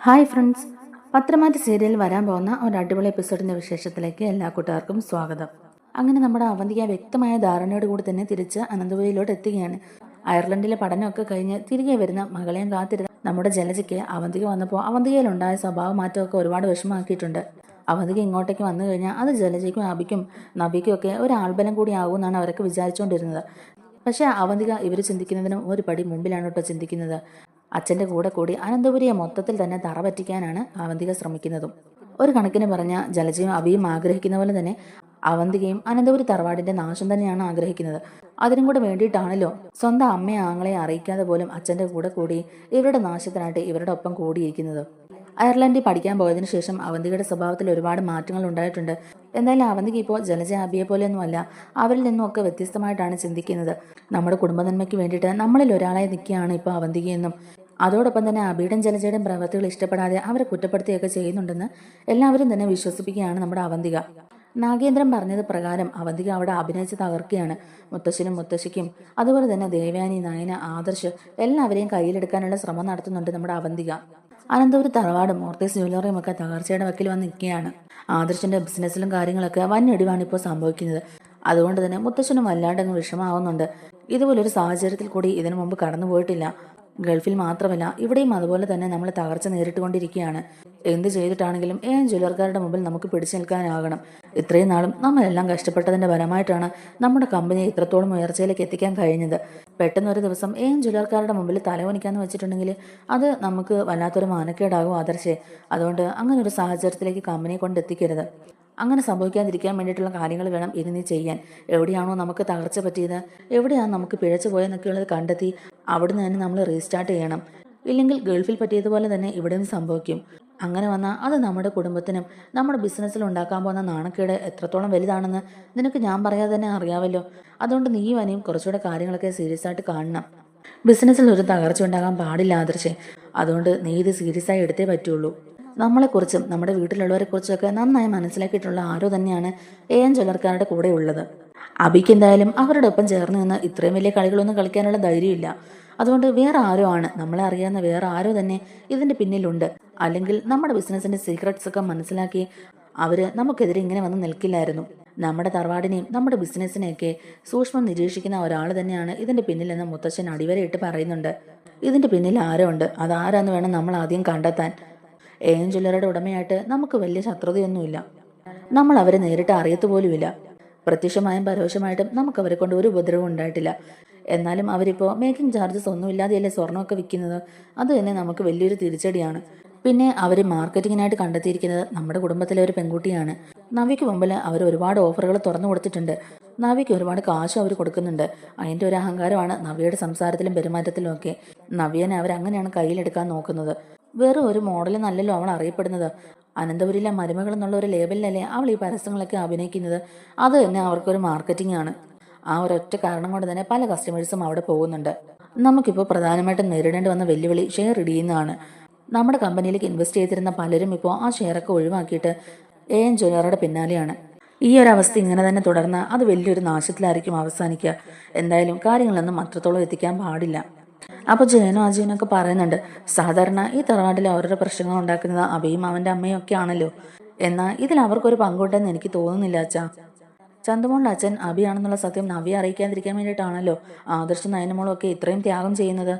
Hi friends, പത്രമാറ്റ് serial വരാൻ പോകുന്ന ഒരു അടിപൊളി എപ്പിസോഡിന്റെ വിശേഷത്തിലേക്ക് എല്ലാ കൂട്ടുകാർക്കും സ്വാഗതം. അങ്ങനെ നമ്മുടെ അവന്തിക വ്യക്തമായ ധാരണയോട് കൂടി തന്നെ തിരിച്ച് അനന്തപുരിയിലോട്ട് എത്തുകയാണ്. അയർലൻഡിലെ പഠനമൊക്കെ കഴിഞ്ഞ് തിരികെ വരുന്ന മകളെയും കാത്തിരുന്ന നമ്മുടെ ജലജയ്ക്ക് അവന്തിക വന്നപ്പോൾ അവന്തികയിലുണ്ടായ സ്വഭാവ മാറ്റമൊക്കെ ഒരുപാട് വിഷമമാക്കിയിട്ടുണ്ട്. അവന്തിക ഇങ്ങോട്ടേക്ക് വന്നു കഴിഞ്ഞാൽ അത് ജലജയ്ക്കും അബിക്കും നബിക്കും ഒക്കെ ഒരു ആൾബലം കൂടി ആകുമെന്നാണ് അവരൊക്കെ വിചാരിച്ചുകൊണ്ടിരുന്നത്. പക്ഷേ അവന്തിക ഇവർ ചിന്തിക്കുന്നതിനും ഒരു പടി മുമ്പിലാണ് കേട്ടോ ചിന്തിക്കുന്നത്. അച്ഛൻ്റെ കൂടെ കൂടി അനന്തപുരിയെ മൊത്തത്തിൽ തന്നെ തറ പറ്റിക്കാനാണ് അവന്തിക ശ്രമിക്കുന്നതും. ഒരു കണക്കിന് പറഞ്ഞ ജലജയും അബിയും ആഗ്രഹിക്കുന്ന പോലെ തന്നെ അവന്തികയും അനന്തപുരി തറവാടിന്റെ നാശം തന്നെയാണ് ആഗ്രഹിക്കുന്നത്. അതിനും കൂടെ വേണ്ടിയിട്ടാണല്ലോ സ്വന്തം അമ്മയെ ആങ്ങളെ അറിയിക്കാതെ പോലും അച്ഛൻ്റെ കൂടെ കൂടി ഇവരുടെ നാശത്തിനായിട്ട് ഇവരുടെ ഒപ്പം കൂടിയിരിക്കുന്നത്. അയർലൻഡിൽ പഠിക്കാൻ പോയതിനു ശേഷം അവന്തികയുടെ സ്വഭാവത്തിൽ ഒരുപാട് മാറ്റങ്ങൾ ഉണ്ടായിട്ടുണ്ട്. എന്തായാലും അവന്തിക ഇപ്പോൾ ജലജ അബിയെ പോലെയൊന്നുമല്ല, അവരിൽ നിന്നുമൊക്കെ വ്യത്യസ്തമായിട്ടാണ് ചിന്തിക്കുന്നത്. നമ്മുടെ കുടുംബനന്മയ്ക്ക് വേണ്ടിയിട്ട് നമ്മളിൽ ഒരാളായി നിൽക്കുകയാണ് ഇപ്പോൾ അവന്തികയെന്നും അതോടൊപ്പം തന്നെ അബിയുടെയും ജലജയുടെയും പ്രവൃത്തികൾ ഇഷ്ടപ്പെടാതെ അവരെ കുറ്റപ്പെടുത്തുകയൊക്കെ ചെയ്യുന്നുണ്ടെന്ന് എല്ലാവരും തന്നെ വിശ്വസിപ്പിക്കുകയാണ് നമ്മുടെ അവന്തിക. നാഗേന്ദ്രൻ പറഞ്ഞത് പ്രകാരം അവന്തിക അവിടെ അഭിനയിച്ച് തകർക്കുകയാണ്. മുത്തശ്ശനും മുത്തശ്ശിക്കും അതുപോലെ തന്നെ ദേവയാനി, നയന, ആദർശ് എല്ലാവരെയും കയ്യിലെടുക്കാനുള്ള ശ്രമം നടത്തുന്നുണ്ട് നമ്മുടെ അവന്തിക. അനന്തപുരി തറവാടും മോർത്തേസ് ജ്വല്ലറിയും ഒക്കെ തകർച്ചയുടെ വക്കിൽ വന്ന് നിൽക്കുകയാണ്. ആദർശിന്റെ ബിസിനസ്സിലും കാര്യങ്ങളൊക്കെ വന്നിടിവാണ് ഇപ്പോൾ സംഭവിക്കുന്നത്. അതുകൊണ്ട് തന്നെ മുത്തശ്ശനും വല്ലാണ്ടങ്ങ് വിഷമാവുന്നുണ്ട്. ഇതുപോലൊരു സാഹചര്യത്തിൽ കൂടി ഇതിനു മുമ്പ് കടന്നു പോയിട്ടില്ല. ഗൾഫിൽ മാത്രമല്ല ഇവിടെയും അതുപോലെ തന്നെ നമ്മൾ തകർച്ച നേരിട്ടുകൊണ്ടിരിക്കുകയാണ്. എന്ത് ചെയ്തിട്ടാണെങ്കിലും ജ്വല്ലർക്കാരുടെ മുമ്പിൽ നമുക്ക് പിടിച്ചു നിൽക്കാനാകണം. ഇത്രയും നാളും നമ്മളെല്ലാം കഷ്ടപ്പെട്ടതിന്റെ ഫലമായിട്ടാണ് നമ്മുടെ കമ്പനിയെ ഇത്രത്തോളം ഉയർച്ചയിലേക്ക് എത്തിക്കാൻ കഴിഞ്ഞത്. പെട്ടെന്ന് ഒരു ദിവസം ജ്വല്ലർക്കാരുടെ മുമ്പിൽ തലവനിക്കാന്ന് വെച്ചിട്ടുണ്ടെങ്കിൽ അത് നമുക്ക് വല്ലാത്തൊരു മാനക്കേടാകും ആദർശേ. അതുകൊണ്ട് അങ്ങനെ ഒരു സാഹചര്യത്തിലേക്ക് കമ്പനിയെ കൊണ്ടെത്തിക്കരുത്. അങ്ങനെ സംഭവിക്കാതിരിക്കാൻ വേണ്ടിയിട്ടുള്ള കാര്യങ്ങൾ വേണം ഇനി നീ ചെയ്യാൻ. എവിടെയാണോ നമുക്ക് തകർച്ച പറ്റിയത്, എവിടെയാണ് നമുക്ക് പിഴച്ചു പോയെന്നൊക്കെയുള്ളത് കണ്ടെത്തി അവിടുന്ന് തന്നെ നമ്മൾ റീസ്റ്റാർട്ട് ചെയ്യണം. ഇല്ലെങ്കിൽ ഗൾഫിൽ പറ്റിയതുപോലെ തന്നെ ഇവിടെയും സംഭവിക്കും. അങ്ങനെ വന്നാൽ അത് നമ്മുടെ കുടുംബത്തിനും നമ്മുടെ ബിസിനസ്സിൽ ഉണ്ടാക്കാൻ പോകുന്ന നാണക്കേട് എത്രത്തോളം വലുതാണെന്ന് നിനക്ക് ഞാൻ പറയാതെ തന്നെ അറിയാമല്ലോ. അതുകൊണ്ട് നീയും അനിയും കുറച്ചുകൂടെ കാര്യങ്ങളൊക്കെ സീരിയസ് ആയിട്ട് കാണണം. ബിസിനസ്സിൽ ഒരു തകർച്ച ഉണ്ടാകാൻ പാടില്ല ആദർശേ. അതുകൊണ്ട് നീ ഇത് സീരിയസ് ആയി എടുത്തേ പറ്റുള്ളൂ. നമ്മളെക്കുറിച്ചും നമ്മുടെ വീട്ടിലുള്ളവരെക്കുറിച്ചൊക്കെ നന്നായി മനസ്സിലാക്കിയിട്ടുള്ള ആരോ തന്നെയാണ് ജ്വല്ലർക്കാരുടെ കൂടെ ഉള്ളത്. അബിക്ക് എന്തായാലും അവരുടെ ഒപ്പം ചേർന്ന് നിന്ന് ഇത്രയും വലിയ കളികളൊന്നും കളിക്കാനുള്ള ധൈര്യമില്ല. അതുകൊണ്ട് വേറെ ആരോ ആണ്, നമ്മളെ അറിയാവുന്ന വേറെ ആരോ തന്നെ ഇതിന്റെ പിന്നിലുണ്ട്. അല്ലെങ്കിൽ നമ്മുടെ ബിസിനസിന്റെ സീക്രട്സ് ഒക്കെ മനസ്സിലാക്കി അവര് നമുക്കെതിരെ ഇങ്ങനെ വന്ന് നിൽക്കില്ലായിരുന്നു. നമ്മുടെ തറവാടിനെയും നമ്മുടെ ബിസിനസ്സിനെയൊക്കെ സൂക്ഷ്മം നിരീക്ഷിക്കുന്ന ഒരാൾ തന്നെയാണ് ഇതിന്റെ പിന്നിലെന്ന് മുത്തച്ഛൻ അടിവരയിട്ട് പറയുന്നുണ്ട്. ഇതിന്റെ പിന്നിൽ ആരോ ഉണ്ട്, അതാരാന്ന് വേണം നമ്മൾ ആദ്യം കണ്ടെത്താൻ. ജ്വല്ലറിയുടെ ഉടമയായിട്ട് നമുക്ക് വലിയ ശത്രുതയൊന്നുമില്ല. നമ്മൾ അവരെ നേരിട്ട് അറിയത്തുപോലുമില്ല. പ്രത്യക്ഷമായും പരോക്ഷമായിട്ടും നമുക്ക് അവരെ കൊണ്ട് ഒരു ഉപദ്രവം ഉണ്ടായിട്ടില്ല. എന്നാലും അവരിപ്പോൾ മേക്കിംഗ് ചാർജസ് ഒന്നുമില്ലാതെയല്ലേ സ്വർണ്ണമൊക്കെ വിൽക്കുന്നത്. അത് തന്നെ നമുക്ക് വലിയൊരു തിരിച്ചടിയാണ്. പിന്നെ അവർ മാർക്കറ്റിങ്ങിനായിട്ട് കണ്ടെത്തിയിരിക്കുന്നത് നമ്മുടെ കുടുംബത്തിലെ ഒരു പെൺകുട്ടിയാണ്. നവിക്ക് മുമ്പിൽ അവർ ഒരുപാട് ഓഫറുകൾ തുറന്നു കൊടുത്തിട്ടുണ്ട്. നവിക്ക് ഒരുപാട് കാശും അവർ കൊടുക്കുന്നുണ്ട്. അതിൻ്റെ ഒരു അഹങ്കാരമാണ് നവിയുടെ സംസാരത്തിലും പെരുമാറ്റത്തിലും ഒക്കെ. നവിയനെ അവരങ്ങനെയാണ് കയ്യിലെടുക്കാൻ നോക്കുന്നത്. വേറെ ഒരു മോഡൽ നല്ലല്ലോ അവൾ അറിയപ്പെടുന്നത്. അനന്തപുരിയിലെ മരുമകൾ എന്നുള്ള ഒരു ലേബലിലല്ലേ അവൾ ഈ പരസ്യങ്ങളൊക്കെ അഭിനയിക്കുന്നത്. അത് തന്നെ അവർക്കൊരു മാർക്കറ്റിംഗ് ആണ്. ആ ഒരൊറ്റ കാരണം കൊണ്ട് തന്നെ പല കസ്റ്റമേഴ്സും അവിടെ പോകുന്നുണ്ട്. നമുക്കിപ്പോൾ പ്രധാനമായിട്ടും നേരിടേണ്ടി വന്ന വെല്ലുവിളി ഷെയർ ഇടിയുന്നതാണ്. നമ്മുടെ കമ്പനിയിലേക്ക് ഇൻവെസ്റ്റ് ചെയ്തിരുന്ന പലരും ഇപ്പോൾ ആ ഷെയറൊക്കെ ഒഴിവാക്കിയിട്ട് ജ്വല്ലറിയുടെ പിന്നാലെയാണ്. ഈ ഒരു അവസ്ഥ ഇങ്ങനെ തന്നെ തുടർന്നാൽ അത് വലിയൊരു നാശത്തിലായിരിക്കും അവസാനിക്കുക. എന്തായാലും കാര്യങ്ങളൊന്നും അത്രത്തോളം എത്തിക്കാൻ പാടില്ല. അപ്പോൾ ജയനും അജയനൊക്കെ പറയുന്നുണ്ട്, സാധാരണ ഈ തറവാട്ടിൽ അവരുടെ പ്രശ്നങ്ങൾ ഉണ്ടാക്കുന്നത് അബിയും അവൻ്റെ അമ്മയും ഒക്കെ ആണല്ലോ. എന്നാൽ ഇതിൽ അവർക്കൊരു പങ്കുണ്ടെന്ന് എനിക്ക് തോന്നുന്നില്ല അച്ഛാ. ചന്തുമോളുടെ അച്ഛൻ അബിയാണെന്നുള്ള സത്യം നവ്യെ അറിയിക്കാതിരിക്കാൻ വേണ്ടിയിട്ടാണല്ലോ ആദർശ് നയനമോളും ഒക്കെ ഇത്രയും ത്യാഗം ചെയ്യുന്നത്.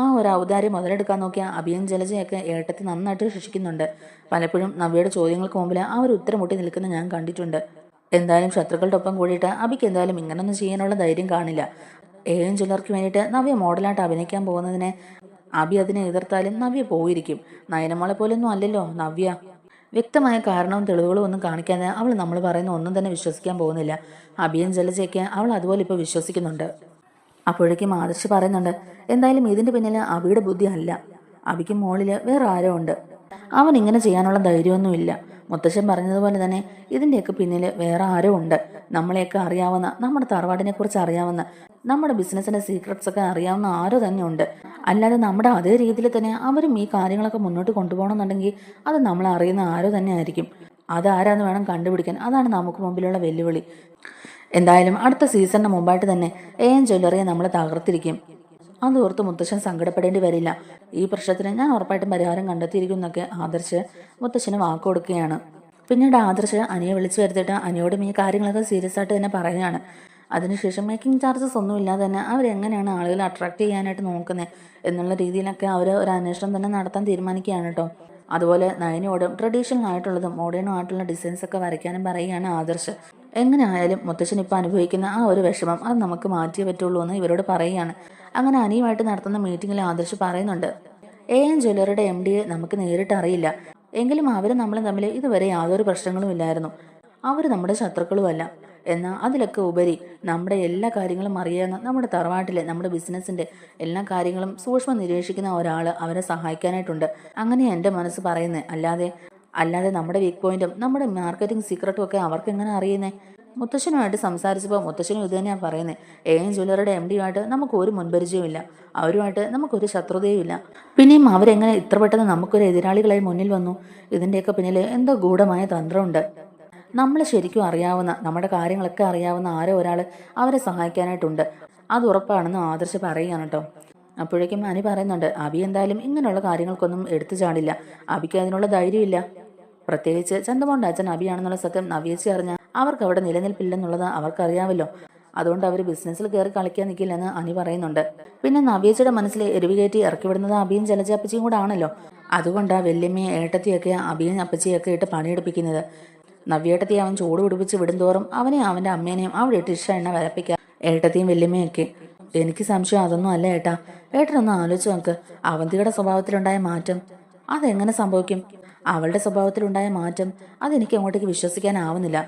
ആ ഒരു ഔദാര്യം മുതലെടുക്കാൻ നോക്കിയ അബിയും ജലജയൊക്കെ ഏട്ടത്തി നന്നായിട്ട് ശിക്ഷിക്കുന്നുണ്ട്. പലപ്പോഴും നവ്യയുടെ ചോദ്യങ്ങൾക്ക് മുമ്പിൽ ആ ഒരു ഉത്തരം മുട്ടി നിൽക്കുന്ന ഞാൻ കണ്ടിട്ടുണ്ട്. എന്തായാലും ശത്രുക്കളുടെ ഒപ്പം കൂടിയിട്ട് അബിക്ക് എന്തായാലും ഇങ്ങനൊന്നും ചെയ്യാനുള്ള ധൈര്യം കാണില്ല. ജ്വല്ലർക്ക് വേണ്ടിയിട്ട് നവ്യ മോഡലായിട്ട് അഭിനയിക്കാൻ പോകുന്നതിനെ അബി അതിനെ എതിർത്താലും നവ്യ പോയിരിക്കും. നയനമോളെ പോലൊന്നും അല്ലല്ലോ നവ്യ. വ്യക്തമായ കാരണവും തെളിവുകളും ഒന്നും കാണിക്കാതെ അവൾ നമ്മൾ പറയുന്ന ഒന്നും തന്നെ വിശ്വസിക്കാൻ പോകുന്നില്ല. അബിയും ജലജയൊക്കെ അവൾ അതുപോലെ ഇപ്പോൾ വിശ്വസിക്കുന്നുണ്ട്. അപ്പോഴേക്കും ആദർശ് പറയുന്നുണ്ട്, എന്തായാലും ഇതിന്റെ പിന്നിൽ അബിയുടെ ബുദ്ധി അല്ല. അബിക്ക് മോളിൽ വേറെ ആരോ ഉണ്ട്. അവൻ ഇങ്ങനെ ചെയ്യാനുള്ള ധൈര്യമൊന്നുമില്ല. മുത്തശ്ശൻ പറഞ്ഞതുപോലെ തന്നെ ഇതിൻ്റെയൊക്കെ പിന്നിൽ വേറെ ആരോ ഉണ്ട്. നമ്മളെയൊക്കെ അറിയാവുന്ന, നമ്മുടെ തറവാടിനെ കുറിച്ച് അറിയാവുന്ന, നമ്മുടെ ബിസിനസ്സിന്റെ സീക്രട്സ് ഒക്കെ അറിയാവുന്ന ആരോ തന്നെ ഉണ്ട്. അല്ലാതെ നമ്മുടെ അതേ രീതിയിൽ തന്നെ അവരും ഈ കാര്യങ്ങളൊക്കെ മുന്നോട്ട് കൊണ്ടുപോകണമെന്നുണ്ടെങ്കിൽ അത് നമ്മൾ അറിയുന്ന ആരോ തന്നെ ആയിരിക്കും. അതാരാന്ന് വേണം കണ്ടുപിടിക്കാൻ. അതാണ് നമുക്ക് മുമ്പിലുള്ള വെല്ലുവിളി. എന്തായാലും അടുത്ത സീസണിന് മുമ്പായിട്ട് തന്നെ ജ്വല്ലറിയെ നമ്മൾ തകർത്തിരിക്കും. അതോർത്ത് മുത്തശ്ശൻ സങ്കടപ്പെടേണ്ടി വരില്ല. ഈ പ്രശ്നത്തിന് ഞാൻ ഉറപ്പായിട്ടും പരിഹാരം കണ്ടെത്തിയിരിക്കും എന്നൊക്കെ ആദർശ് മുത്തശ്ശന് വാക്ക് കൊടുക്കുകയാണ്. പിന്നീട് ആദർശ് അനിയെ വിളിച്ചു വരുത്തിയിട്ട് അനിയോടും ഈ കാര്യങ്ങളൊക്കെ സീരിയസ് ആയിട്ട് തന്നെ പറയുകയാണ്. അതിനുശേഷം മേക്കിംഗ് ചാർജസ് ഒന്നും ഇല്ലാതെ തന്നെ അവരെങ്ങനെയാണ് ആളുകളെ അട്രാക്ട് ചെയ്യാനായിട്ട് നോക്കുന്നത് എന്നുള്ള രീതിയിലൊക്കെ അവർ ഒരു അന്വേഷണം തന്നെ നടത്താൻ തീരുമാനിക്കുകയാണ് കേട്ടോ. അതുപോലെ നയനയോടും ട്രഡീഷണൽ ആയിട്ടുള്ളതും മോഡേണും ആയിട്ടുള്ള ഡിസൈൻസ് ഒക്കെ വരയ്ക്കാനും പറയുകയാണ് ആദർശ്. എങ്ങനെ ആയാലും മുത്തശ്ശൻ ഇപ്പോൾ അനുഭവിക്കുന്ന ആ ഒരു വിഷമം അത് നമുക്ക് മാറ്റിയേ പറ്റുള്ളൂ എന്ന് ഇവരോട് പറയുകയാണ്. അങ്ങനെ അനിയുമായിട്ട് നടത്തുന്ന മീറ്റിങ്ങിൽ ആദർശ് പറയുന്നുണ്ട്, AM ജ്വല്ലറിയുടെ MD നമുക്ക് നേരിട്ട് അറിയില്ല, എങ്കിലും അവർ നമ്മൾ തമ്മിൽ ഇതുവരെ യാതൊരു പ്രശ്നങ്ങളും ഇല്ലായിരുന്നു. അവർ നമ്മുടെ ശത്രുക്കളുമല്ല. എന്നാൽ അതിലൊക്കെ ഉപരി നമ്മുടെ എല്ലാ കാര്യങ്ങളും അറിയാവുന്ന നമ്മുടെ തറവാട്ടിലെ നമ്മുടെ ബിസിനസ്സിൻ്റെ എല്ലാ കാര്യങ്ങളും സൂക്ഷ്മം നിരീക്ഷിക്കുന്ന ഒരാൾ അവരെ സഹായിക്കാനായിട്ടുണ്ട്. അങ്ങനെ എൻ്റെ മനസ്സ് പറയുന്നത്. അല്ലാതെ നമ്മുടെ വീക്ക് പോയിന്റും നമ്മുടെ മാർക്കറ്റിംഗ് സീക്രട്ടും ഒക്കെ അവർക്ക് എങ്ങനെ അറിയുന്നേ? മുത്തശ്ശനുമായിട്ട് സംസാരിച്ചപ്പോൾ മുത്തശ്ശനും ഇത് തന്നെയാണ് പറയുന്നത്. AM ജ്വല്ലറിയുടെ MD നമുക്ക് ഒരു മുൻപരിചയമില്ല, അവരുമായിട്ട് നമുക്കൊരു ശത്രുതയും ഇല്ല. പിന്നെയും അവരെങ്ങനെ ഇത്ര പെട്ടെന്ന് നമുക്കൊരു എതിരാളികളായി മുന്നിൽ വന്നു? ഇതിൻ്റെയൊക്കെ പിന്നിൽ എന്തോ ഗൂഢമായ തന്ത്രമുണ്ട്. നമ്മൾ ശരിക്കും അറിയാവുന്ന നമ്മുടെ കാര്യങ്ങളൊക്കെ അറിയാവുന്ന ആരോ ഒരാൾ അവരെ സഹായിക്കാനായിട്ടുണ്ട്, അത് ഉറപ്പാണെന്ന് ആദർശ് പറയുകയാണ് കേട്ടോ. അപ്പോഴേക്കും അനി പറയുന്നുണ്ട്, അബി എന്തായാലും ഇങ്ങനെയുള്ള കാര്യങ്ങൾക്കൊന്നും എടുത്തു ചാടില്ല, അബിക്ക് അതിനുള്ള ധൈര്യമില്ല. പ്രത്യേകിച്ച് ചന്തമോൻ്റെ അച്ഛൻ അബിയാണെന്നുള്ള സത്യം നവ്യേച്ചി അറിഞ്ഞാൽ അവർക്ക് അവിടെ നിലനിൽപ്പില്ലെന്നുള്ളത് അവർക്കറിയാമല്ലോ. അതുകൊണ്ട് അവർ ബിസിനസ്സിൽ കയറി കളിക്കാൻ നിൽക്കില്ലെന്ന് അനി പറയുന്നുണ്ട്. പിന്നെ നവ്യേച്ചിയുടെ മനസ്സിൽ എരിവ് കയറ്റി ഇറക്കി വിടുന്നത് അബിയും ജലജ അപ്പച്ചിയും കൂടെ ആണല്ലോ. അതുകൊണ്ടാണ് വല്യമ്മയെ ഏട്ടത്തിയൊക്കെ അബിയും അപ്പച്ചിയൊക്കെ ഇട്ട് പണിയെടുപ്പിക്കുന്നത്. നവ്യേട്ടത്തെ അവൻ ചൂട് പിടിപ്പിച്ച് വിടുന്തോറും അവനെയും അവൻ്റെ അമ്മേനെയും അവിടെ ഇട്ട് എണ്ണ വരപ്പിക്കുക, ഏട്ടത്തെയും വല്യമ്മയൊക്കെ. എനിക്ക് സംശയം അതൊന്നും അല്ല ഏട്ടാ. ഏട്ടനൊന്ന് ആലോചിച്ച് നോക്ക്, അവന്തിയുടെ സ്വഭാവത്തിലുണ്ടായ മാറ്റം അതെങ്ങനെ സംഭവിക്കും? അവളുടെ സ്വഭാവത്തിലുണ്ടായ മാറ്റം അതെനിക്ക് അങ്ങോട്ടേക്ക് വിശ്വസിക്കാനാവുന്നില്ല.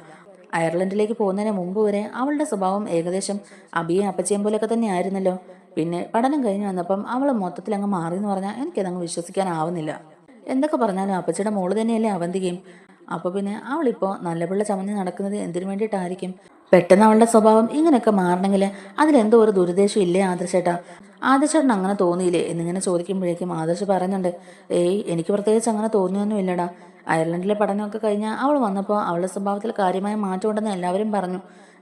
അയർലൻഡിലേക്ക് പോകുന്നതിന് മുമ്പ് വരെ അവളുടെ സ്വഭാവം ഏകദേശം അബിയും അപ്പച്ചയും പോലെയൊക്കെ തന്നെ ആയിരുന്നല്ലോ. പിന്നെ പഠനം കഴിഞ്ഞ് വന്നപ്പം അവൾ മൊത്തത്തിൽ അങ്ങ് മാറിയെന്ന് പറഞ്ഞാൽ എനിക്കതങ്ങ് വിശ്വസിക്കാനാവുന്നില്ല. എന്തൊക്കെ പറഞ്ഞാലും അപ്പച്ചിയുടെ മോള് തന്നെയല്ലേ അവന്തികയും. അപ്പോൾ പിന്നെ അവളിപ്പോൾ നല്ല പിള്ള ചമഞ്ഞ് നടക്കുന്നത് എന്തിനു വേണ്ടിയിട്ടായിരിക്കും? പെട്ടെന്ന് അവളുടെ സ്വഭാവം ഇങ്ങനെയൊക്കെ മാറണമെങ്കിൽ അതിലെന്തോ ഒരു ദുരുദ്ദേശം ഇല്ലേ ആദർശേട്ടാ? ആദർശേട്ടൻ അങ്ങനെ തോന്നിയില്ലേ എന്നിങ്ങനെ ചോദിക്കുമ്പോഴേക്കും ആദർശ് പറയുന്നുണ്ട്, എനിക്ക് പ്രത്യേകിച്ച് അങ്ങനെ തോന്നിയൊന്നും ഇല്ലടാ. അയർലൻഡിലെ പഠനമൊക്കെ കഴിഞ്ഞാൽ അവൾ വന്നപ്പോൾ അവളുടെ സ്വഭാവത്തിൽ കാര്യമായ മാറ്റമുണ്ടെന്ന് എല്ലാവരും പറഞ്ഞു.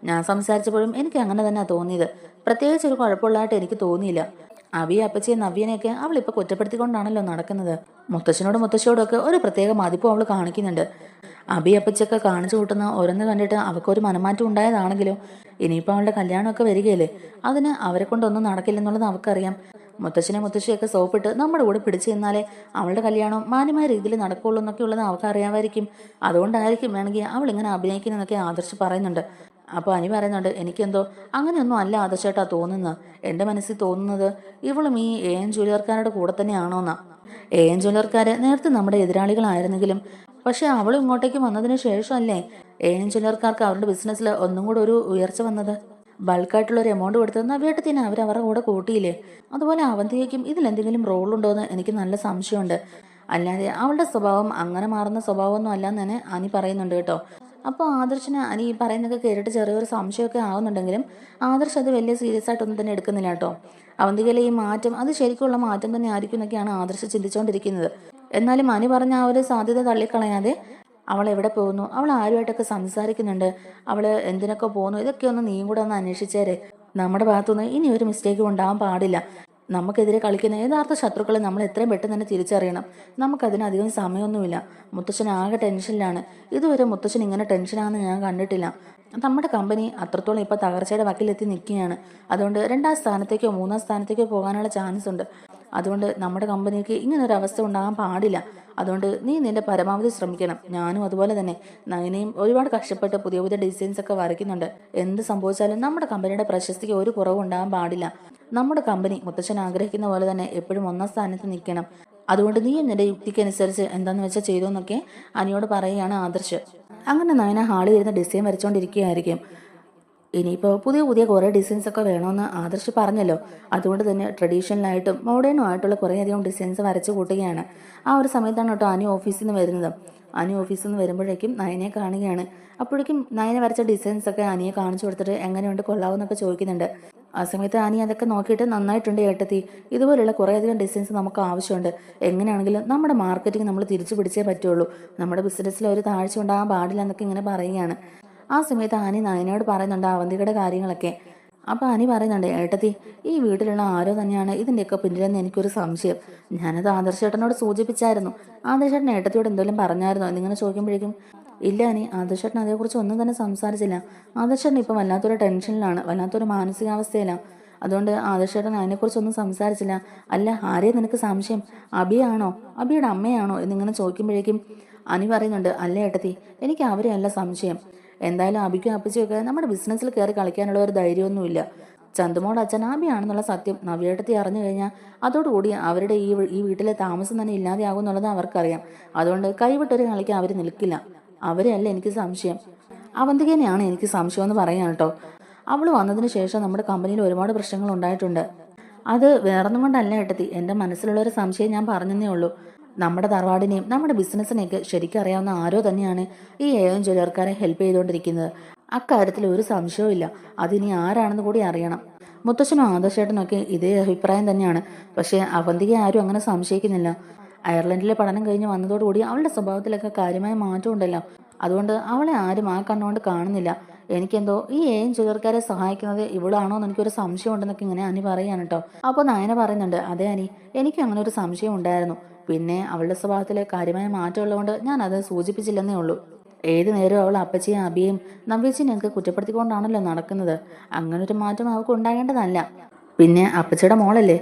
ഞാൻ സംസാരിച്ചപ്പോഴും എനിക്ക് അങ്ങനെ തന്നെയാണ് തോന്നിയത്. പ്രത്യേകിച്ച് ഒരു കുഴപ്പമുള്ളതായിട്ട് എനിക്ക് തോന്നിയില്ല. അവിയെ അപ്പച്ചിയെ നവ്യനെയൊക്കെ അവളിപ്പോൾ കുറ്റപ്പെടുത്തിക്കൊണ്ടാണല്ലോ നടക്കുന്നത്. മുത്തശ്ശനോടും മുത്തശ്ശിയോടൊക്കെ ഒരു പ്രത്യേക മതിപ്പും അവൾ കാണിക്കുന്നുണ്ട്. അബി അപ്പച്ചൊക്കെ കാണിച്ചു കൂട്ടുന്ന ഓരോന്ന് കണ്ടിട്ട് അവൾക്കൊരു മനമാറ്റം ഉണ്ടായതാണെങ്കിലും ഇനിയിപ്പോൾ അവളുടെ കല്യാണമൊക്കെ വരികയല്ലേ, അതിന് അവരെ കൊണ്ടൊന്നും നടക്കില്ലെന്നുള്ളത് അവൾക്കറിയാം. മുത്തശ്ശിയൊക്കെ സോപ്പിട്ട് നമ്മുടെ കൂടെ പിടിച്ചു നിന്നാലേ അവളുടെ കല്യാണം മാന്യമായ രീതിയിൽ നടക്കുള്ളൂ എന്നൊക്കെ ഉള്ളത് അവൾക്ക് അറിയാമായിരിക്കും. അതുകൊണ്ടായിരിക്കും വേണമെങ്കിൽ അവൾ ഇങ്ങനെ അഭിനയിക്കുന്നതൊക്കെ ആദർശ് പറയുന്നുണ്ട്. അപ്പോൾ അനി പറയുന്നുണ്ട്, എനിക്കെന്തോ അങ്ങനെയൊന്നും അല്ല ആദർശേട്ടാ തോന്നുന്നത്. എൻ്റെ മനസ്സിൽ തോന്നുന്നത് ഇവളും ഈ AM ജ്വല്ലറിക്കാരുടെ കൂടെ തന്നെയാണോന്നാ. AM ജ്വല്ലറിക്കാർ നേരത്തെ നമ്മുടെ എതിരാളികളായിരുന്നെങ്കിലും പക്ഷെ അവളും ഇങ്ങോട്ടേക്ക് വന്നതിന് ശേഷമല്ലേ AM ജ്വല്ലറിക്കാർക്ക് അവരുടെ ബിസിനസ്സിൽ ഒന്നും കൂടെ ഒരു ഉയർച്ച വന്നത്. ബൾക്കായിട്ടുള്ളൊരു എമൗണ്ട് കൊടുത്ത് നവ്യേട്ടത്തിന് അവരവരുടെ കൂടെ കൂട്ടിയില്ലേ. അതുപോലെ അവന്തികയ്ക്കും ഇതിലെന്തെങ്കിലും റോളുണ്ടോ എന്ന് എനിക്ക് നല്ല സംശയമുണ്ട്. അല്ലാതെ അവളുടെ സ്വഭാവം അങ്ങനെ മാറുന്ന സ്വഭാവമൊന്നും അല്ലാന്ന് തന്നെ അനി പറയുന്നുണ്ട് കേട്ടോ. അപ്പോൾ ആദർശിന് അനി പറയുന്നതൊക്കെ കേട്ടിട്ട് ചെറിയൊരു സംശയമൊക്കെ ആവുന്നുണ്ടെങ്കിലും ആദർശ് അത് വലിയ സീരിയസ് ആയിട്ടൊന്നും തന്നെ എടുക്കുന്നില്ല കേട്ടോ. അവന്തികയിലെ ഈ മാറ്റം അത് ശരിക്കുള്ള മാറ്റം തന്നെ ആയിരിക്കും എന്നൊക്കെയാണ് ആദർശ് ചിന്തിച്ചുകൊണ്ടിരിക്കുന്നത്. എന്നാലും അനി പറഞ്ഞ ആ ഒരു സാധ്യത തള്ളിക്കളയാതെ അവൾ എവിടെ പോകുന്നു, അവൾ ആരുമായിട്ടൊക്കെ സംസാരിക്കുന്നുണ്ട്, അവൾ എന്തിനൊക്കെ പോകുന്നു, ഇതൊക്കെ ഒന്ന് നീയും കൂടെ ഒന്ന് അന്വേഷിച്ചേരെ. നമ്മുടെ ഭാഗത്തുനിന്ന് ഇനി ഒരു മിസ്റ്റേക്കും ഉണ്ടാവാൻ പാടില്ല. നമുക്കെതിരെ കളിക്കുന്ന യഥാർത്ഥ ശത്രുക്കളെ നമ്മൾ എത്രയും പെട്ടെന്ന് തന്നെ തിരിച്ചറിയണം. നമുക്കതിനധികം സമയമൊന്നുമില്ല. മുത്തശ്ശൻ ആകെ ടെൻഷനിലാണ്. ഇതുവരെ മുത്തശ്ശൻ ഇങ്ങനെ ടെൻഷനാണെന്ന് ഞാൻ കണ്ടിട്ടില്ല. നമ്മുടെ കമ്പനി അത്രത്തോളം ഇപ്പോൾ തകർച്ചയുടെ വക്കിലെത്തി നിൽക്കുകയാണ്. അതുകൊണ്ട് 2ാം സ്ഥാനത്തേക്കോ 3ാം സ്ഥാനത്തേക്കോ പോകാനുള്ള ചാൻസ് ഉണ്ട്. അതുകൊണ്ട് നമ്മുടെ കമ്പനിക്ക് ഇങ്ങനൊരു അവസ്ഥ ഉണ്ടാകാൻ പാടില്ല. അതുകൊണ്ട് നീ നിന്റെ പരമാവധി ശ്രമിക്കണം. ഞാനും അതുപോലെ തന്നെ. നയനയും ഒരുപാട് കഷ്ടപ്പെട്ട് പുതിയ പുതിയ ഡിസൈൻസ് ഒക്കെ വരയ്ക്കുന്നുണ്ട്. എന്ത് സംഭവിച്ചാലും നമ്മുടെ കമ്പനിയുടെ പ്രശസ്തിക്ക് ഒരു കുറവും ഉണ്ടാകാൻ പാടില്ല. നമ്മുടെ കമ്പനി മുത്തശ്ശൻ ആഗ്രഹിക്കുന്ന പോലെ തന്നെ എപ്പോഴും 1ാം സ്ഥാനത്ത് നിൽക്കണം. അതുകൊണ്ട് നീ നിന്റെ യുക്തിക്കനുസരിച്ച് എന്താന്ന് വെച്ചാൽ ചെയ്തു എന്നൊക്കെ അനിയോട് പറയുകയാണ് ആദർശ്. അങ്ങനെ നയന ഹാളിൽ ഇരുന്ന് ഡിസൈൻ വരച്ചുകൊണ്ടിരിക്കുകയായിരിക്കും. ഇനിയിപ്പോൾ പുതിയ പുതിയ കുറേ ഡിസൈൻസ് ഒക്കെ വേണമെന്ന് ആദർശ് പറഞ്ഞല്ലോ. അതുകൊണ്ട് തന്നെ ട്രഡീഷണലായിട്ടും മോഡേണും ആയിട്ടുള്ള കുറേയധികം ഡിസൈൻസ് വരച്ച് കൂട്ടുകയാണ്. ആ ഒരു സമയത്താണ് കേട്ടോ അനി ഓഫീസിൽ നിന്ന് വരുന്നത്. അനി ഓഫീസിൽ നിന്ന് വരുമ്പോഴേക്കും നയനെ കാണുകയാണ്. അപ്പോഴേക്കും നയനെ വരച്ച ഡിസൈൻസ് ഒക്കെ അനിയെ കാണിച്ചു കൊടുത്തിട്ട് എങ്ങനെയുണ്ട് കൊള്ളാവെന്നൊക്കെ ചോദിക്കുന്നുണ്ട്. ആ സമയത്ത് അനി അതൊക്കെ നോക്കിയിട്ട് നന്നായിട്ടുണ്ട് ഏട്ടത്തി, ഇതുപോലെയുള്ള കുറേയധികം ഡിസൈൻസ് നമുക്ക് ആവശ്യമുണ്ട്. എങ്ങനെയാണെങ്കിലും നമ്മുടെ മാർക്കറ്റിംഗ് നമ്മൾ തിരിച്ചു പിടിച്ചേ പറ്റുള്ളൂ. നമ്മുടെ ബിസിനസ്സിൽ ഒരു താഴ്ച ഉണ്ടാകാൻ പാടില്ല എന്നൊക്കെ ഇങ്ങനെ പറയുകയാണ്. ആ സമയത്ത് ആനി നയനോട് പറയുന്നുണ്ട് അവന്തികയുടെ കാര്യങ്ങളൊക്കെ. അപ്പോൾ അനി പറയുന്നുണ്ട്, ഏട്ടത്തി ഈ വീട്ടിലുള്ള ആരോ തന്നെയാണ് ഇതിൻ്റെയൊക്കെ പിന്നിലെന്ന് എനിക്കൊരു സംശയം. ഞാനത് ആദർശേട്ടനോട് സൂചിപ്പിച്ചായിരുന്നു. ആദർശേട്ടൻ ഏട്ടത്തിയോട് എന്തെങ്കിലും പറഞ്ഞായിരുന്നോ എന്നിങ്ങനെ ചോദിക്കുമ്പോഴേക്കും ഇല്ല അനി, ആദർശേട്ടൻ അതേക്കുറിച്ച് ഒന്നും തന്നെ സംസാരിച്ചില്ല. ആദർശേട്ടൻ ഇപ്പം വല്ലാത്തൊരു ടെൻഷനിലാണ്, വല്ലാത്തൊരു മാനസികാവസ്ഥയിലാണ്. അതുകൊണ്ട് ആദർശേട്ടൻ അതിനെക്കുറിച്ചൊന്നും സംസാരിച്ചില്ല. അല്ല, ആരെയാ നിനക്ക് സംശയം? അബിയാണോ, അബിയുടെ അമ്മയാണോ എന്നിങ്ങനെ ചോദിക്കുമ്പോഴേക്കും അനി പറയുന്നുണ്ട്, അല്ല ഏട്ടത്തി, എനിക്ക് അവരെയല്ല സംശയം. എന്തായാലും അബിക്കും അപ്പച്ചിയൊക്കെ നമ്മുടെ ബിസിനസ്സിൽ കയറി കളിക്കാനുള്ള ഒരു ധൈര്യമൊന്നുമില്ല. ചന്തുമോടെ അച്ഛൻ അബിയാണെന്നുള്ള സത്യം നവ്യേട്ടത്തി അറിഞ്ഞു കഴിഞ്ഞാൽ അതോടുകൂടി അവരുടെ ഈ വീട്ടിലെ താമസം തന്നെ ഇല്ലാതെയാകും എന്നുള്ളത് അവർക്കറിയാം. അതുകൊണ്ട് കൈവിട്ടൊരു കളിക്ക് അവർ നിൽക്കില്ല. അവരെയല്ല എനിക്ക് സംശയം, അവന്തികനെയാണ് എനിക്ക് സംശയം എന്ന് പറയാൻ കേട്ടോ. അവൾ വന്നതിന് ശേഷം നമ്മുടെ കമ്പനിയിൽ ഒരുപാട് പ്രശ്നങ്ങൾ ഉണ്ടായിട്ടുണ്ട്. അത് വേറൊന്നും കൊണ്ടല്ല ഏട്ടത്തി, എൻ്റെ മനസ്സിലുള്ളൊരു സംശയം ഞാൻ പറഞ്ഞതേ ഉള്ളൂ. നമ്മുടെ തറവാടിനെയും നമ്മുടെ ബിസിനസ്സിനെയൊക്കെ ശരിക്കും അറിയാവുന്ന ആരോ തന്നെയാണ് ഈ ഏവൻ ജ്വല്ലറിക്കാരെ ഹെൽപ്പ് ചെയ്തുകൊണ്ടിരിക്കുന്നത്. അക്കാര്യത്തിൽ ഒരു സംശയവും ഇല്ല. അതിനി ആരാണെന്ന് കൂടി അറിയണം. മുത്തശ്ശനും ആദർശേട്ടനൊക്കെ ഇതേ അഭിപ്രായം തന്നെയാണ്. പക്ഷേ അവന്തികയെ ആരും അങ്ങനെ സംശയിക്കുന്നില്ല. അയർലൻഡിലെ പഠനം കഴിഞ്ഞ് വന്നതോടുകൂടി അവളുടെ സ്വഭാവത്തിലൊക്കെ കാര്യമായ മാറ്റം ഉണ്ടല്ലോ. അതുകൊണ്ട് അവളെ ആരും ആ കണ്ണുകൊണ്ട് കാണുന്നില്ല. എനിക്കെന്തോ ഈ ഏൻ ജ്വല്ലറിക്കാരെ സഹായിക്കുന്നത് ഇവളാണോ എന്ന് എനിക്കൊരു സംശയം ഉണ്ടെന്നൊക്കെ ഇങ്ങനെ അനി പറയാണ് കേട്ടോ. അപ്പോൾ നയന പറയുന്നുണ്ട്, അതെ അനി, എനിക്ക് അങ്ങനെ ഒരു സംശയം ഉണ്ടായിരുന്നു. പിന്നെ അവളുടെ സ്വഭാവത്തിൽ കാര്യമായ മാറ്റം ഉള്ളതുകൊണ്ട് ഞാൻ അത് സൂചിപ്പിച്ചില്ലെന്നേ ഉള്ളൂ. ഏത് നേരവും അവൾ അപ്പച്ചിയും അബിയും നവ്യച്ചിയും ഞങ്ങൾക്ക് കുറ്റപ്പെടുത്തിക്കൊണ്ടാണല്ലോ നടക്കുന്നത്. അങ്ങനൊരു മാറ്റം അവൾക്ക് ഉണ്ടാകേണ്ടതല്ല. പിന്നെ അപ്പച്ചിയുടെ മോളല്ലേ,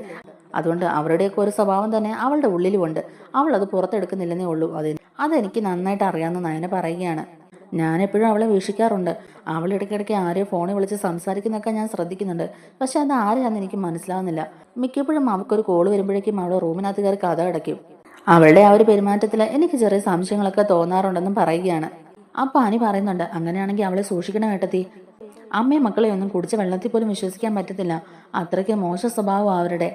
അതുകൊണ്ട് അവരുടെയൊക്കെ ഒരു സ്വഭാവം തന്നെ അവളുടെ ഉള്ളിലുമുണ്ട്. അവൾ അത് പുറത്തെടുക്കുന്നില്ലെന്നേ ഉള്ളൂ. അതെനിക്ക് നന്നായിട്ട് അറിയാമെന്ന് നയന പറയുകയാണ്. ഞാനെപ്പോഴും അവളെ വീക്ഷിക്കാറുണ്ട്. അവൾ ഇടയ്ക്കിടയ്ക്ക് ആരെയോ ഫോണിൽ വിളിച്ച് സംസാരിക്കുന്നതൊക്കെ ഞാൻ ശ്രദ്ധിക്കുന്നുണ്ട്. പക്ഷെ അത് ആരെയാണെന്ന് എനിക്ക് മനസ്സിലാവുന്നില്ല. മിക്കപ്പോഴും അവൾക്കൊരു കോള് വരുമ്പോഴേക്കും അവൾ റൂമിനകത്ത് കയറി കഥ അടയ്ക്കും. അവളുടെ ആ ഒരു പെരുമാറ്റത്തിൽ എനിക്ക് ചെറിയ സംശയങ്ങളൊക്കെ തോന്നാറുണ്ടെന്നും പറയുകയാണ്. അപ്പം അനി പറയുന്നുണ്ട്, അങ്ങനെയാണെങ്കിൽ അവളെ സൂക്ഷിക്കണം ഏട്ടത്തി. അമ്മയും മക്കളെ ഒന്നും കുടിച്ച വെള്ളത്തിൽ പോലും വിശ്വസിക്കാൻ പറ്റത്തില്ല. അത്രയ്ക്ക് മോശ സ്വഭാവം അവരുടെ.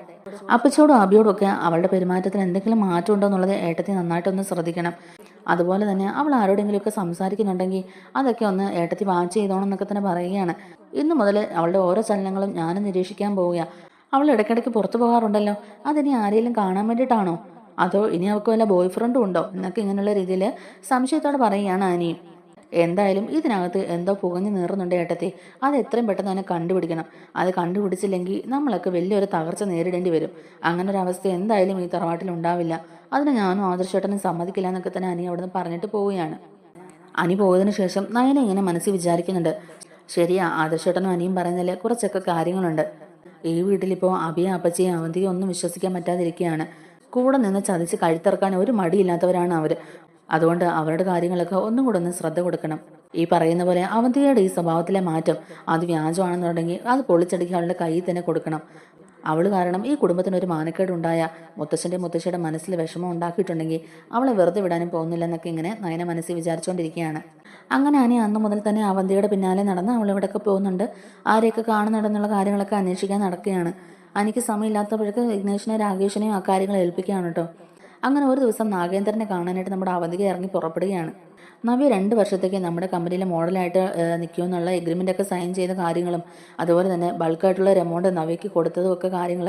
അപ്പച്ചോടും അബിയോടും ഒക്കെ അവളുടെ പെരുമാറ്റത്തിൽ എന്തെങ്കിലും മാറ്റം ഉണ്ടോ എന്നുള്ളത് ഏട്ടത്തി നന്നായിട്ടൊന്ന് ശ്രദ്ധിക്കണം. അതുപോലെ തന്നെ അവൾ ആരോടെങ്കിലുമൊക്കെ സംസാരിക്കുന്നുണ്ടെങ്കിൽ അതൊക്കെ ഒന്ന് ഏട്ടത്തി വാച്ച് ചെയ്തോണം എന്നൊക്കെ തന്നെ പറയുകയാണ്. ഇന്നു മുതൽ അവളുടെ ഓരോ ചലനങ്ങളും ഞാനും നിരീക്ഷിക്കാൻ പോവുക. അവൾ ഇടയ്ക്കിടയ്ക്ക് പുറത്തു പോകാറുണ്ടല്ലോ, അതിനി ആരെങ്കിലും കാണാൻ വേണ്ടിയിട്ടാണോ, അതോ ഇനി അവൾക്ക് വല്ല ബോയ് ഫ്രണ്ടും ഉണ്ടോ എന്നൊക്കെ ഇങ്ങനെയുള്ള രീതിയിൽ സംശയത്തോടെ പറയുകയാണ് അനിയും. എന്തായാലും ഇതിനകത്ത് എന്തോ പുകഞ്ഞു നീറുന്നുണ്ട് ഏട്ടത്തി. അത് എത്രയും പെട്ടെന്ന് തന്നെ കണ്ടുപിടിക്കണം. അത് കണ്ടുപിടിച്ചില്ലെങ്കിൽ നമ്മളൊക്കെ വലിയൊരു തകർച്ച നേരിടേണ്ടി വരും. അങ്ങനെ ഒരു അവസ്ഥ എന്തായാലും ഈ തറവാട്ടിൽ ഉണ്ടാവില്ല. അതിന് ഞാനും ആദർശേട്ടനും സമ്മതിക്കില്ല എന്നൊക്കെ തന്നെ അനി അവിടുന്ന് പറഞ്ഞിട്ട് പോവുകയാണ്. അനി പോയതിനു ശേഷം നയന ഇങ്ങനെ മനസ്സിൽ വിചാരിക്കുന്നുണ്ട്, ശരിയാ, ആദർശേട്ടനും അനിയും പറയുന്നതിൽ കുറച്ചൊക്കെ കാര്യങ്ങളുണ്ട്. ഈ വീട്ടിലിപ്പോൾ അബിയും അപ്പച്ചിയും അവന്തിയും ഒന്നും വിശ്വസിക്കാൻ പറ്റാതിരിക്കുകയാണ്. കൂടെ നിന്ന് ചതിച്ച് കഴുത്തിറക്കാൻ ഒരു മടിയില്ലാത്തവരാണ് അവർ. അതുകൊണ്ട് അവരുടെ കാര്യങ്ങളൊക്കെ ഒന്നും കൂടെ ഒന്ന് ശ്രദ്ധ കൊടുക്കണം. ഈ പറയുന്ന പോലെ അവന്തികയുടെ ഈ സ്വഭാവത്തിലെ മാറ്റം അത് വ്യാജമാണെന്നുണ്ടെങ്കിൽ അത് പൊളിച്ചടുക്കി അവളുടെ കയ്യിൽ തന്നെ കൊടുക്കണം. അവൾ കാരണം ഈ കുടുംബത്തിനൊരു മാനക്കേടുണ്ടായ മുത്തശ്ശിയുടെ മനസ്സിൽ വിഷമം ഉണ്ടാക്കിയിട്ടുണ്ടെങ്കിൽ അവളെ വെറുതെ വിടാനും പോകുന്നില്ലെന്നൊക്കെ ഇങ്ങനെ നയന മനസ്സിൽ വിചാരിച്ചുകൊണ്ടിരിക്കുകയാണ്. അങ്ങനെ അനി അന്നു മുതൽ തന്നെ അവന്തിയുടെ പിന്നാലെ നടന്ന് അവളിവിടെയൊക്കെ പോകുന്നുണ്ട്. ആരെയൊക്കെ കാണുന്നുണ്ടെന്നുള്ള കാര്യങ്ങളൊക്കെ അന്വേഷിക്കാൻ നടക്കുകയാണ്. അനിക്ക് സമയമില്ലാത്തപ്പോഴൊക്കെ വിഘ്നേഷിനെയും രാകേഷിനെയും ആ കാര്യങ്ങൾ ഏൽപ്പിക്കുകയാണ് കേട്ടോ. അങ്ങനെ ഒരു ദിവസം നാഗേന്ദ്രനെ കാണാനായിട്ട് നമ്മുടെ അവന്തിക ഇറങ്ങി പുറപ്പെടുകയാണ്. നവ്യ 2 വർഷത്തേക്ക് നമ്മുടെ കമ്പനിയിലെ മോഡലായിട്ട് നിൽക്കുമെന്നുള്ള എഗ്രിമെൻ്റ് ഒക്കെ സൈൻ ചെയ്ത കാര്യങ്ങളും അതുപോലെ തന്നെ ബൾക്കായിട്ടുള്ള ഒരു എമൗണ്ട് നവ്യയ്ക്ക് കൊടുത്തതും ഒക്കെ കാര്യങ്ങൾ,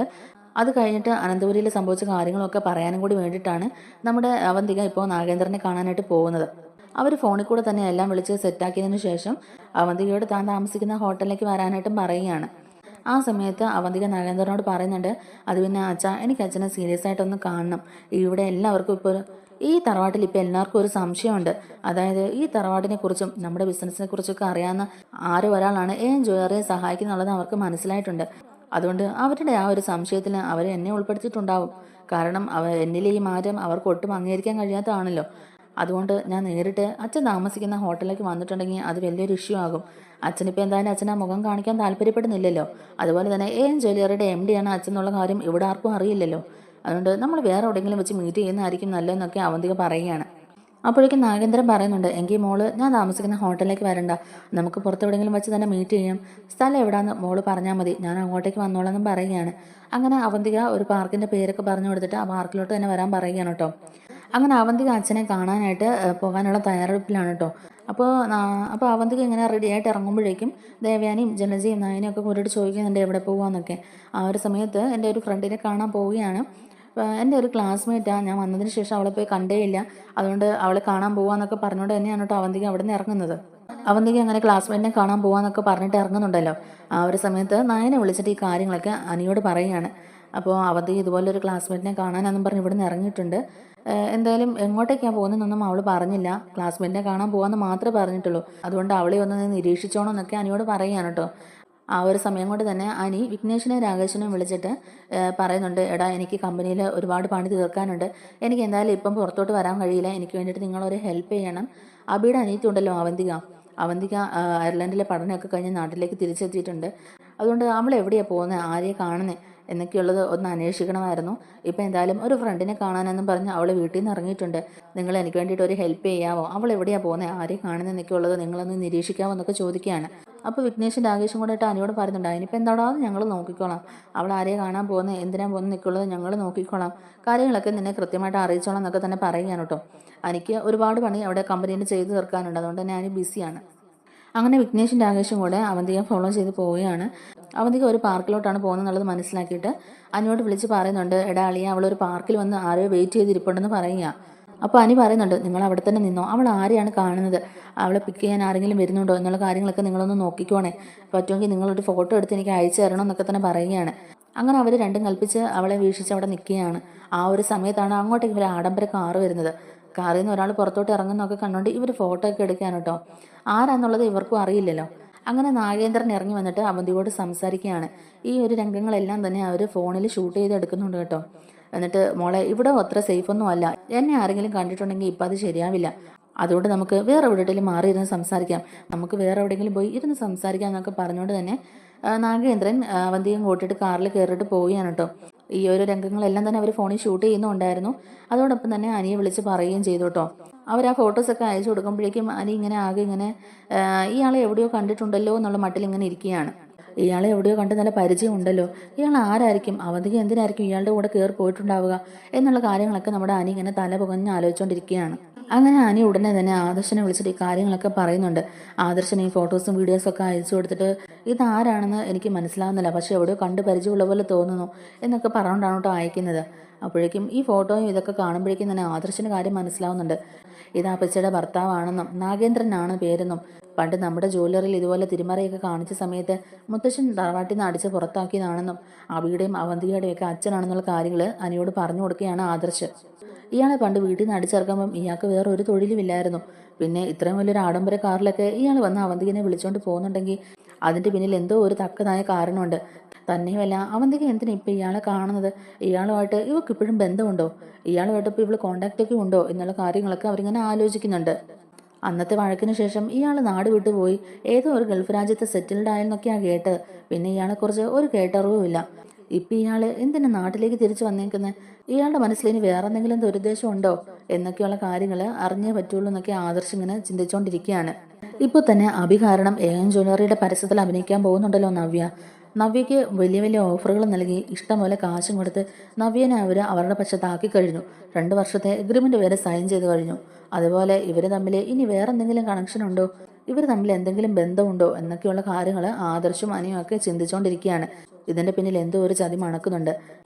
അത് കഴിഞ്ഞിട്ട് അനന്തപുരിയിൽ സംഭവിച്ച കാര്യങ്ങളൊക്കെ പറയാനും കൂടി വേണ്ടിയിട്ടാണ് നമ്മുടെ അവന്തിക ഇപ്പോൾ നാഗേന്ദ്രനെ കാണാനായിട്ട് പോകുന്നത്. അവർ ഫോണിൽ കൂടെ തന്നെ എല്ലാം വിളിച്ച് സെറ്റാക്കിയതിനു ശേഷം അവന്തികയോട് താൻ താമസിക്കുന്ന ഹോട്ടലിലേക്ക് വരാനായിട്ടും പറയുകയാണ്. ആ സമയത്ത് അവന്തിക നാഗേന്ദ്രനോട് പറയുന്നുണ്ട്, അത് പിന്നെ അച്ഛാ, എനിക്ക് അച്ഛനെ സീരിയസ് ആയിട്ടൊന്ന് കാണണം. ഇവിടെ എല്ലാവർക്കും ഇപ്പോൾ ഈ തറവാട്ടിൽ ഇപ്പോൾ എല്ലാവർക്കും ഒരു സംശയമുണ്ട്. അതായത് ഈ തറവാടിനെ കുറിച്ചും നമ്മുടെ ബിസിനസ്സിനെ കുറിച്ചൊക്കെ അറിയാവുന്ന ആരോ ഒരാളാണ് ഏൻ ജ്വല്ലറിയെ സഹായിക്കുന്നുള്ളത് അവർക്ക് മനസ്സിലായിട്ടുണ്ട്. അതുകൊണ്ട് അവരുടെ ആ ഒരു സംശയത്തിൽ അവർ എന്നെ ഉൾപ്പെടുത്തിയിട്ടുണ്ടാവും. കാരണം എന്നിലെ ഈ മാറ്റം അവർക്ക് ഒട്ടും അംഗീകരിക്കാൻ കഴിയാത്തതാണല്ലോ. അതുകൊണ്ട് ഞാൻ നേരിട്ട് അച്ഛൻ താമസിക്കുന്ന ഹോട്ടലിലേക്ക് വന്നിട്ടുണ്ടെങ്കിൽ അത് വലിയൊരു ഇഷ്യൂ ആകും. അച്ഛനിപ്പോൾ എന്തായാലും അച്ഛൻ ആ മുഖം കാണിക്കാൻ താല്പര്യപ്പെടുന്നില്ലല്ലോ. അതുപോലെ തന്നെ ഏൻ ജ്വല്ലറിയുടെ MD ആണ് അച്ഛൻ എന്നുള്ള കാര്യം ഇവിടെ ആർക്കും അറിയില്ലല്ലോ. അതുകൊണ്ട് നമ്മൾ വേറെ എവിടെയെങ്കിലും വെച്ച് മീറ്റ് ചെയ്യുന്നതായിരിക്കും നല്ലതെന്നൊക്കെ അവന്തിക പറയുകയാണ്. അപ്പോഴേക്കും നാഗേന്ദ്രൻ പറയുന്നുണ്ട്, എങ്കിൽ മോള് ഞാൻ താമസിക്കുന്ന ഹോട്ടലിലേക്ക് വരണ്ട, നമുക്ക് പുറത്തെവിടെയെങ്കിലും വെച്ച് തന്നെ മീറ്റ് ചെയ്യാം. സ്ഥലം എവിടാന്ന് മോള് പറഞ്ഞാൽ മതി, ഞാൻ അങ്ങോട്ടേക്ക് വന്നോളാം പറയുകയാണ്. അങ്ങനെ അവന്തിക ഒരു പാർക്കിൻ്റെ പേരൊക്കെ പറഞ്ഞു കൊടുത്തിട്ട് ആ പാർക്കിലോട്ട് തന്നെ വരാൻ പറയുകയാണ് കേട്ടോ. അങ്ങനെ അവന്തിക അച്ഛനെ കാണാനായിട്ട് പോകാനുള്ള തയ്യാറെടുപ്പിലാണ് കേട്ടോ. അപ്പോൾ അവന്തിക ഇങ്ങനെ റെഡി ആയിട്ട് ഇറങ്ങുമ്പോഴേക്കും ദേവയാനിയും ജലജയും നയനയും ഒക്കെ കൂടിയിട്ട് ചോദിക്കുന്നുണ്ട് എവിടെ പോകാമെന്നൊക്കെ. ആ ഒരു സമയത്ത് എൻ്റെ ഒരു ഫ്രണ്ടിനെ കാണാൻ പോവുകയാണ്. എൻ്റെ ഒരു ക്ലാസ്മേറ്റാണ്, ഞാൻ വന്നതിന് ശേഷം അവളെ പോയി കണ്ടേയില്ല, അതുകൊണ്ട് അവളെ കാണാൻ പോകാമെന്നൊക്കെ പറഞ്ഞുകൊണ്ട് തന്നെയാണ് കേട്ടോ അവന്തിക അവിടെ നിന്ന് ഇറങ്ങുന്നത്. അവന്തിക്ക് അങ്ങനെ ക്ലാസ്മേറ്റിനെ കാണാൻ പോകാമെന്നൊക്കെ പറഞ്ഞിട്ട് ഇറങ്ങുന്നുണ്ടല്ലോ. ആ ഒരു സമയത്ത് നയനെ വിളിച്ചിട്ട് ഈ കാര്യങ്ങളൊക്കെ അനിയോട് പറയുകയാണ്. അപ്പോൾ അവന്തി ഇതുപോലൊരു ക്ലാസ്മേറ്റിനെ കാണാനെന്നും പറഞ്ഞ് ഇവിടുന്ന് ഇറങ്ങിയിട്ടുണ്ട്. എന്തായാലും എങ്ങോട്ടേക്കാണ് പോകുന്നതെന്നൊന്നും അവൾ പറഞ്ഞില്ല. ക്ലാസ്മേറ്റിനെ കാണാൻ പോകാമെന്ന് മാത്രമേ പറഞ്ഞിട്ടുള്ളൂ. അതുകൊണ്ട് അവളെ ഒന്ന് നിരീക്ഷിച്ചോണം എന്നൊക്കെ അനിയോട് പറയുകയാണ് കേട്ടോ. ആ ഒരു സമയം കൊണ്ട് തന്നെ അനി വിഘ്നേഷിനെയും രാകേഷിനെയും വിളിച്ചിട്ട് പറയുന്നുണ്ട്, എടാ എനിക്ക് കമ്പനിയിൽ ഒരുപാട് പണി തീർക്കാനുണ്ട്, എനിക്ക് എന്തായാലും ഇപ്പം പുറത്തോട്ട് വരാൻ കഴിയില്ല, എനിക്ക് വേണ്ടിയിട്ട് നിങ്ങളൊരു ഹെൽപ്പ് ചെയ്യണം. അബിയുടെ അനിയത്തി ഉണ്ടല്ലോ അവന്തിക അയർലൻഡിലെ പഠനമൊക്കെ കഴിഞ്ഞ് നാട്ടിലേക്ക് തിരിച്ചെത്തിയിട്ടുണ്ട്. അതുകൊണ്ട് അവൾ എവിടെയാണ് പോകുന്നത്, ആരെയെ കാണുന്നത് എന്നൊക്കെയുള്ളത് ഒന്ന് അന്വേഷിക്കണമായിരുന്നു. ഇപ്പം എന്തായാലും ഒരു ഫ്രണ്ടിനെ കാണാനെന്നും പറഞ്ഞ് അവൾ വീട്ടിൽ നിന്ന് ഇറങ്ങിയിട്ടുണ്ട്. നിങ്ങൾ എനിക്ക് വേണ്ടിയിട്ട് ഒരു ഹെൽപ്പ് ചെയ്യാവോ, അവൾ എവിടെയാണ് പോകുന്നത്, ആരെയും കാണുന്നതെന്നൊക്കെ ഉള്ളത് നിങ്ങളൊന്ന് നിരീക്ഷിക്കാമോ എന്നൊക്കെ ചോദിക്കുകയാണ്. അപ്പോൾ വിഘ്നേഷും രാകേഷും കൂടെ അനിയോട് പറയുന്നുണ്ട്, അതിനിപ്പോൾ എന്താണോ ഞങ്ങൾ നോക്കിക്കോളാം, അവൾ ആരെയാണ് കാണാൻ പോകുന്നത്, എന്തിനാ പോകുന്നത് എന്നൊക്കെയുള്ളത് ഞങ്ങൾ നോക്കിക്കോളാം, കാര്യങ്ങളൊക്കെ നിന്നെ കൃത്യമായിട്ട് അറിയിച്ചോളാം എന്നൊക്കെ തന്നെ പറയുകയാണ് കേട്ടോ. എനിക്ക് ഒരുപാട് പണി അവിടെ കമ്പനിയിൽ ചെയ്ത് തീർക്കാനുണ്ട്, അതുകൊണ്ട് തന്നെ ഞാൻ ബിസിയാണ്. അങ്ങനെ വിഘ്നേഷും രാകേഷും കൂടെ അവന്തിക ഫോളോ ചെയ്ത് പോവുകയാണ്. അവന്തിക ഒരു പാർക്കിലോട്ടാണ് പോകുന്നത് മനസ്സിലാക്കിയിട്ട് അനിയോട് വിളിച്ച് പറയുന്നുണ്ട്, എടാ അളിയ അവളൊരു പാർക്കിൽ വന്ന് ആരെയോ വെയിറ്റ് ചെയ്തിരിപ്പുണ്ടെന്ന് പറയുക. അപ്പോൾ അനി പറയുന്നുണ്ട്, നിങ്ങൾ അവിടെ തന്നെ നിന്നോ, അവൾ ആരെയാണ് കാണുന്നത്, അവളെ പിക്ക് ചെയ്യാൻ ആരെങ്കിലും വരുന്നുണ്ടോ എന്നുള്ള കാര്യങ്ങളൊക്കെ നിങ്ങളൊന്ന് നോക്കിക്കോണേ, പറ്റുമെങ്കിൽ നിങ്ങളൊരു ഫോട്ടോ എടുത്ത് എനിക്ക് അയച്ചു തരണം എന്നൊക്കെ തന്നെ പറയുകയാണ്. അങ്ങനെ അവർ രണ്ടും കൽപ്പിച്ച് അവളെ വീക്ഷിച്ച് അവിടെ നിൽക്കുകയാണ്. ആ ഒരു സമയത്താണ് അങ്ങോട്ടേക്ക് ഒരു ആഡംബര കാറ് വരുന്നത്. കാറിൽ നിന്ന് ഒരാൾ പുറത്തോട്ട് ഇറങ്ങുന്നൊക്കെ കണ്ടുകൊണ്ട് ഇവർ ഫോട്ടോ ഒക്കെ എടുക്കാൻ കേട്ടോ. ആരാന്നുള്ളത് ഇവർക്കും അറിയില്ലല്ലോ. അങ്ങനെ നാഗേന്ദ്രൻ ഇറങ്ങി വന്നിട്ട് അവന്തിയോട് സംസാരിക്കുകയാണ്. ഈ ഒരു രംഗങ്ങളെല്ലാം തന്നെ അവർ ഫോണിൽ ഷൂട്ട് ചെയ്ത് എടുക്കുന്നുണ്ട് കേട്ടോ. എന്നിട്ട് മോളെ ഇവിടെ അത്ര സേഫൊന്നും അല്ല, എന്നെ ആരെങ്കിലും കണ്ടിട്ടുണ്ടെങ്കിൽ ഇപ്പം അത് ശരിയാവില്ല, അതുകൊണ്ട് നമുക്ക് വേറെ എവിടെയെങ്കിലും മാറി ഇരുന്ന് സംസാരിക്കാം, നമുക്ക് വേറെ എവിടെയെങ്കിലും പോയി ഇരുന്ന് സംസാരിക്കാം എന്നൊക്കെ പറഞ്ഞുകൊണ്ട് തന്നെ നാഗേന്ദ്രൻ അവന്തിയും കൂട്ടിയിട്ട് കാറിൽ കയറിയിട്ട് പോവുകയാണ് കേട്ടോ. ഈ ഒരു രംഗങ്ങളെല്ലാം തന്നെ അവർ ഫോണിൽ ഷൂട്ട് ചെയ്യുന്നുണ്ടായിരുന്നു. അതോടൊപ്പം തന്നെ അനിയെ വിളിച്ച് പറയുകയും ചെയ്തു കേട്ടോ. അവർ ആ ഫോട്ടോസൊക്കെ അയച്ചു കൊടുക്കുമ്പോഴേക്കും അനി ഇങ്ങനെ ആകെ ഇങ്ങനെ ഇയാളെ എവിടെയോ കണ്ടിട്ടുണ്ടല്ലോ എന്നുള്ള മട്ടിൽ ഇങ്ങനെ ഇരിക്കുകയാണ്. ഇയാളെ എവിടെയോ കണ്ട് നല്ല പരിചയം ഉണ്ടല്ലോ, ഇയാൾ ആരായിരിക്കും, അവന്തിക എന്തിനായിരിക്കും ഇയാളുടെ കൂടെ കയറി പോയിട്ടുണ്ടാവുക എന്നുള്ള കാര്യങ്ങളൊക്കെ നമ്മുടെ അനി ഇങ്ങനെ തല പുകഞ്ഞ് ആലോചിച്ചുകൊണ്ടിരിക്കുകയാണ്. അങ്ങനെ അനി ഉടനെ തന്നെ ആദർശനെ വിളിച്ചിട്ട് ഈ കാര്യങ്ങളൊക്കെ പറയുന്നുണ്ട്. ആദർശന് ഈ ഫോട്ടോസും വീഡിയോസും ഒക്കെ അയച്ചു കൊടുത്തിട്ട് ഇതാരാണെന്ന് എനിക്ക് മനസ്സിലാവുന്നില്ല, പക്ഷെ എവിടെയോ കണ്ട് പരിചയമുള്ള പോലെ തോന്നുന്നു എന്നൊക്കെ പറഞ്ഞുകൊണ്ടാണ് കേട്ടോ അയക്കുന്നത്. അപ്പോഴേക്കും ഈ ഫോട്ടോയും ഇതൊക്കെ കാണുമ്പോഴേക്കും തന്നെ ആദർശന് കാര്യം മനസ്സിലാവുന്നുണ്ട്. ഇത് അപ്പച്ചയുടെ ഭർത്താവാണെന്നും നാഗേന്ദ്രനാണ് പേരെന്നും പണ്ട് നമ്മുടെ ജ്വല്ലറിയിൽ ഇതുപോലെ തിരുമറയൊക്കെ കാണിച്ച സമയത്ത് മുത്തശ്ശൻ തറവാട്ടിൽ നിന്ന് അടിച്ച് പുറത്താക്കിയതാണെന്നും അബിയുടെയും അവന്തികയുടെയും ഒക്കെ അച്ഛനാണെന്നുള്ള കാര്യങ്ങൾ അനിയോട് പറഞ്ഞു കൊടുക്കുകയാണ് ആദർശ്. ഇയാളെ പണ്ട് വീട്ടിൽ നിന്ന് അടിച്ചിറക്കുമ്പം ഇയാൾക്ക് വേറെ ഒരു തൊഴിലുമില്ലായിരുന്നു. പിന്നെ ഇത്രയും വലിയൊരു ആഡംബര കാറിലൊക്കെ ഇയാൾ വന്ന് അവന്തികനെ വിളിച്ചുകൊണ്ട് പോകുന്നുണ്ടെങ്കിൽ അതിൻ്റെ പിന്നിൽ എന്തോ ഒരു തക്കതായ കാരണമുണ്ട്. തന്നെയുമല്ല, അവന്തിക എന്തിനാ ഇപ്പം ഇയാളെ കാണുന്നത്, ഇയാളുമായിട്ട് ഇവർക്ക് ഇപ്പോഴും ബന്ധമുണ്ടോ, ഇയാളുമായിട്ട് ഇപ്പോൾ ഇവൾ കോണ്ടാക്റ്റൊക്കെ ഉണ്ടോ എന്നുള്ള കാര്യങ്ങളൊക്കെ അവരിങ്ങനെ ആലോചിക്കുന്നുണ്ട്. അന്നത്തെ വഴക്കിന് ശേഷം ഇയാൾ നാട് വിട്ടുപോയി ഏതോ ഒരു ഗൾഫ് രാജ്യത്ത് സെറ്റിൽഡ് ആയെന്നൊക്കെയാണ് കേട്ടത്. പിന്നെ ഇയാളെക്കുറിച്ച് ഒരു കേട്ടറിവുമില്ല. ഇപ്പം ഇയാൾ എന്തിനാ നാട്ടിലേക്ക് തിരിച്ചു വന്നേക്കുന്നത്, ഇയാളുടെ മനസ്സിൽ ഇനി വേറെ എന്തെങ്കിലും ദുരുദ്ദേശം ഉണ്ടോ എന്നൊക്കെയുള്ള കാര്യങ്ങൾ അറിഞ്ഞേ പറ്റുള്ളൂ എന്നൊക്കെ ആദർശ് ഇങ്ങനെ ചിന്തിച്ചുകൊണ്ടിരിക്കുകയാണ്. ഇപ്പോൾ തന്നെ അഭി കാരണം AM ജ്വല്ലറിയുടെ പരസ്യത്തിൽ അഭിനയിക്കാൻ പോകുന്നുണ്ടല്ലോ നവ്യയ്ക്ക് വലിയ വലിയ ഓഫറുകൾ നൽകി ഇഷ്ടംപോലെ കാശും കൊടുത്ത് നവ്യനെ അവർ അവരുടെ പക്ഷത്താക്കി കഴിഞ്ഞു. 2 വർഷത്തെ എഗ്രിമെന്റ് വരെ സൈൻ ചെയ്ത് കഴിഞ്ഞു. അതുപോലെ ഇവർ തമ്മിൽ ഇനി വേറെ എന്തെങ്കിലും കണക്ഷൻ ഉണ്ടോ, ഇവർ തമ്മിൽ എന്തെങ്കിലും ബന്ധമുണ്ടോ എന്നൊക്കെയുള്ള കാര്യങ്ങൾ ആദർശും അനിയും ഒക്കെ ചിന്തിച്ചുകൊണ്ടിരിക്കുകയാണ്. ഇതിൻ്റെ പിന്നിൽ എന്തോ ഒരു ചതി മണക്കുന്നുണ്ട്.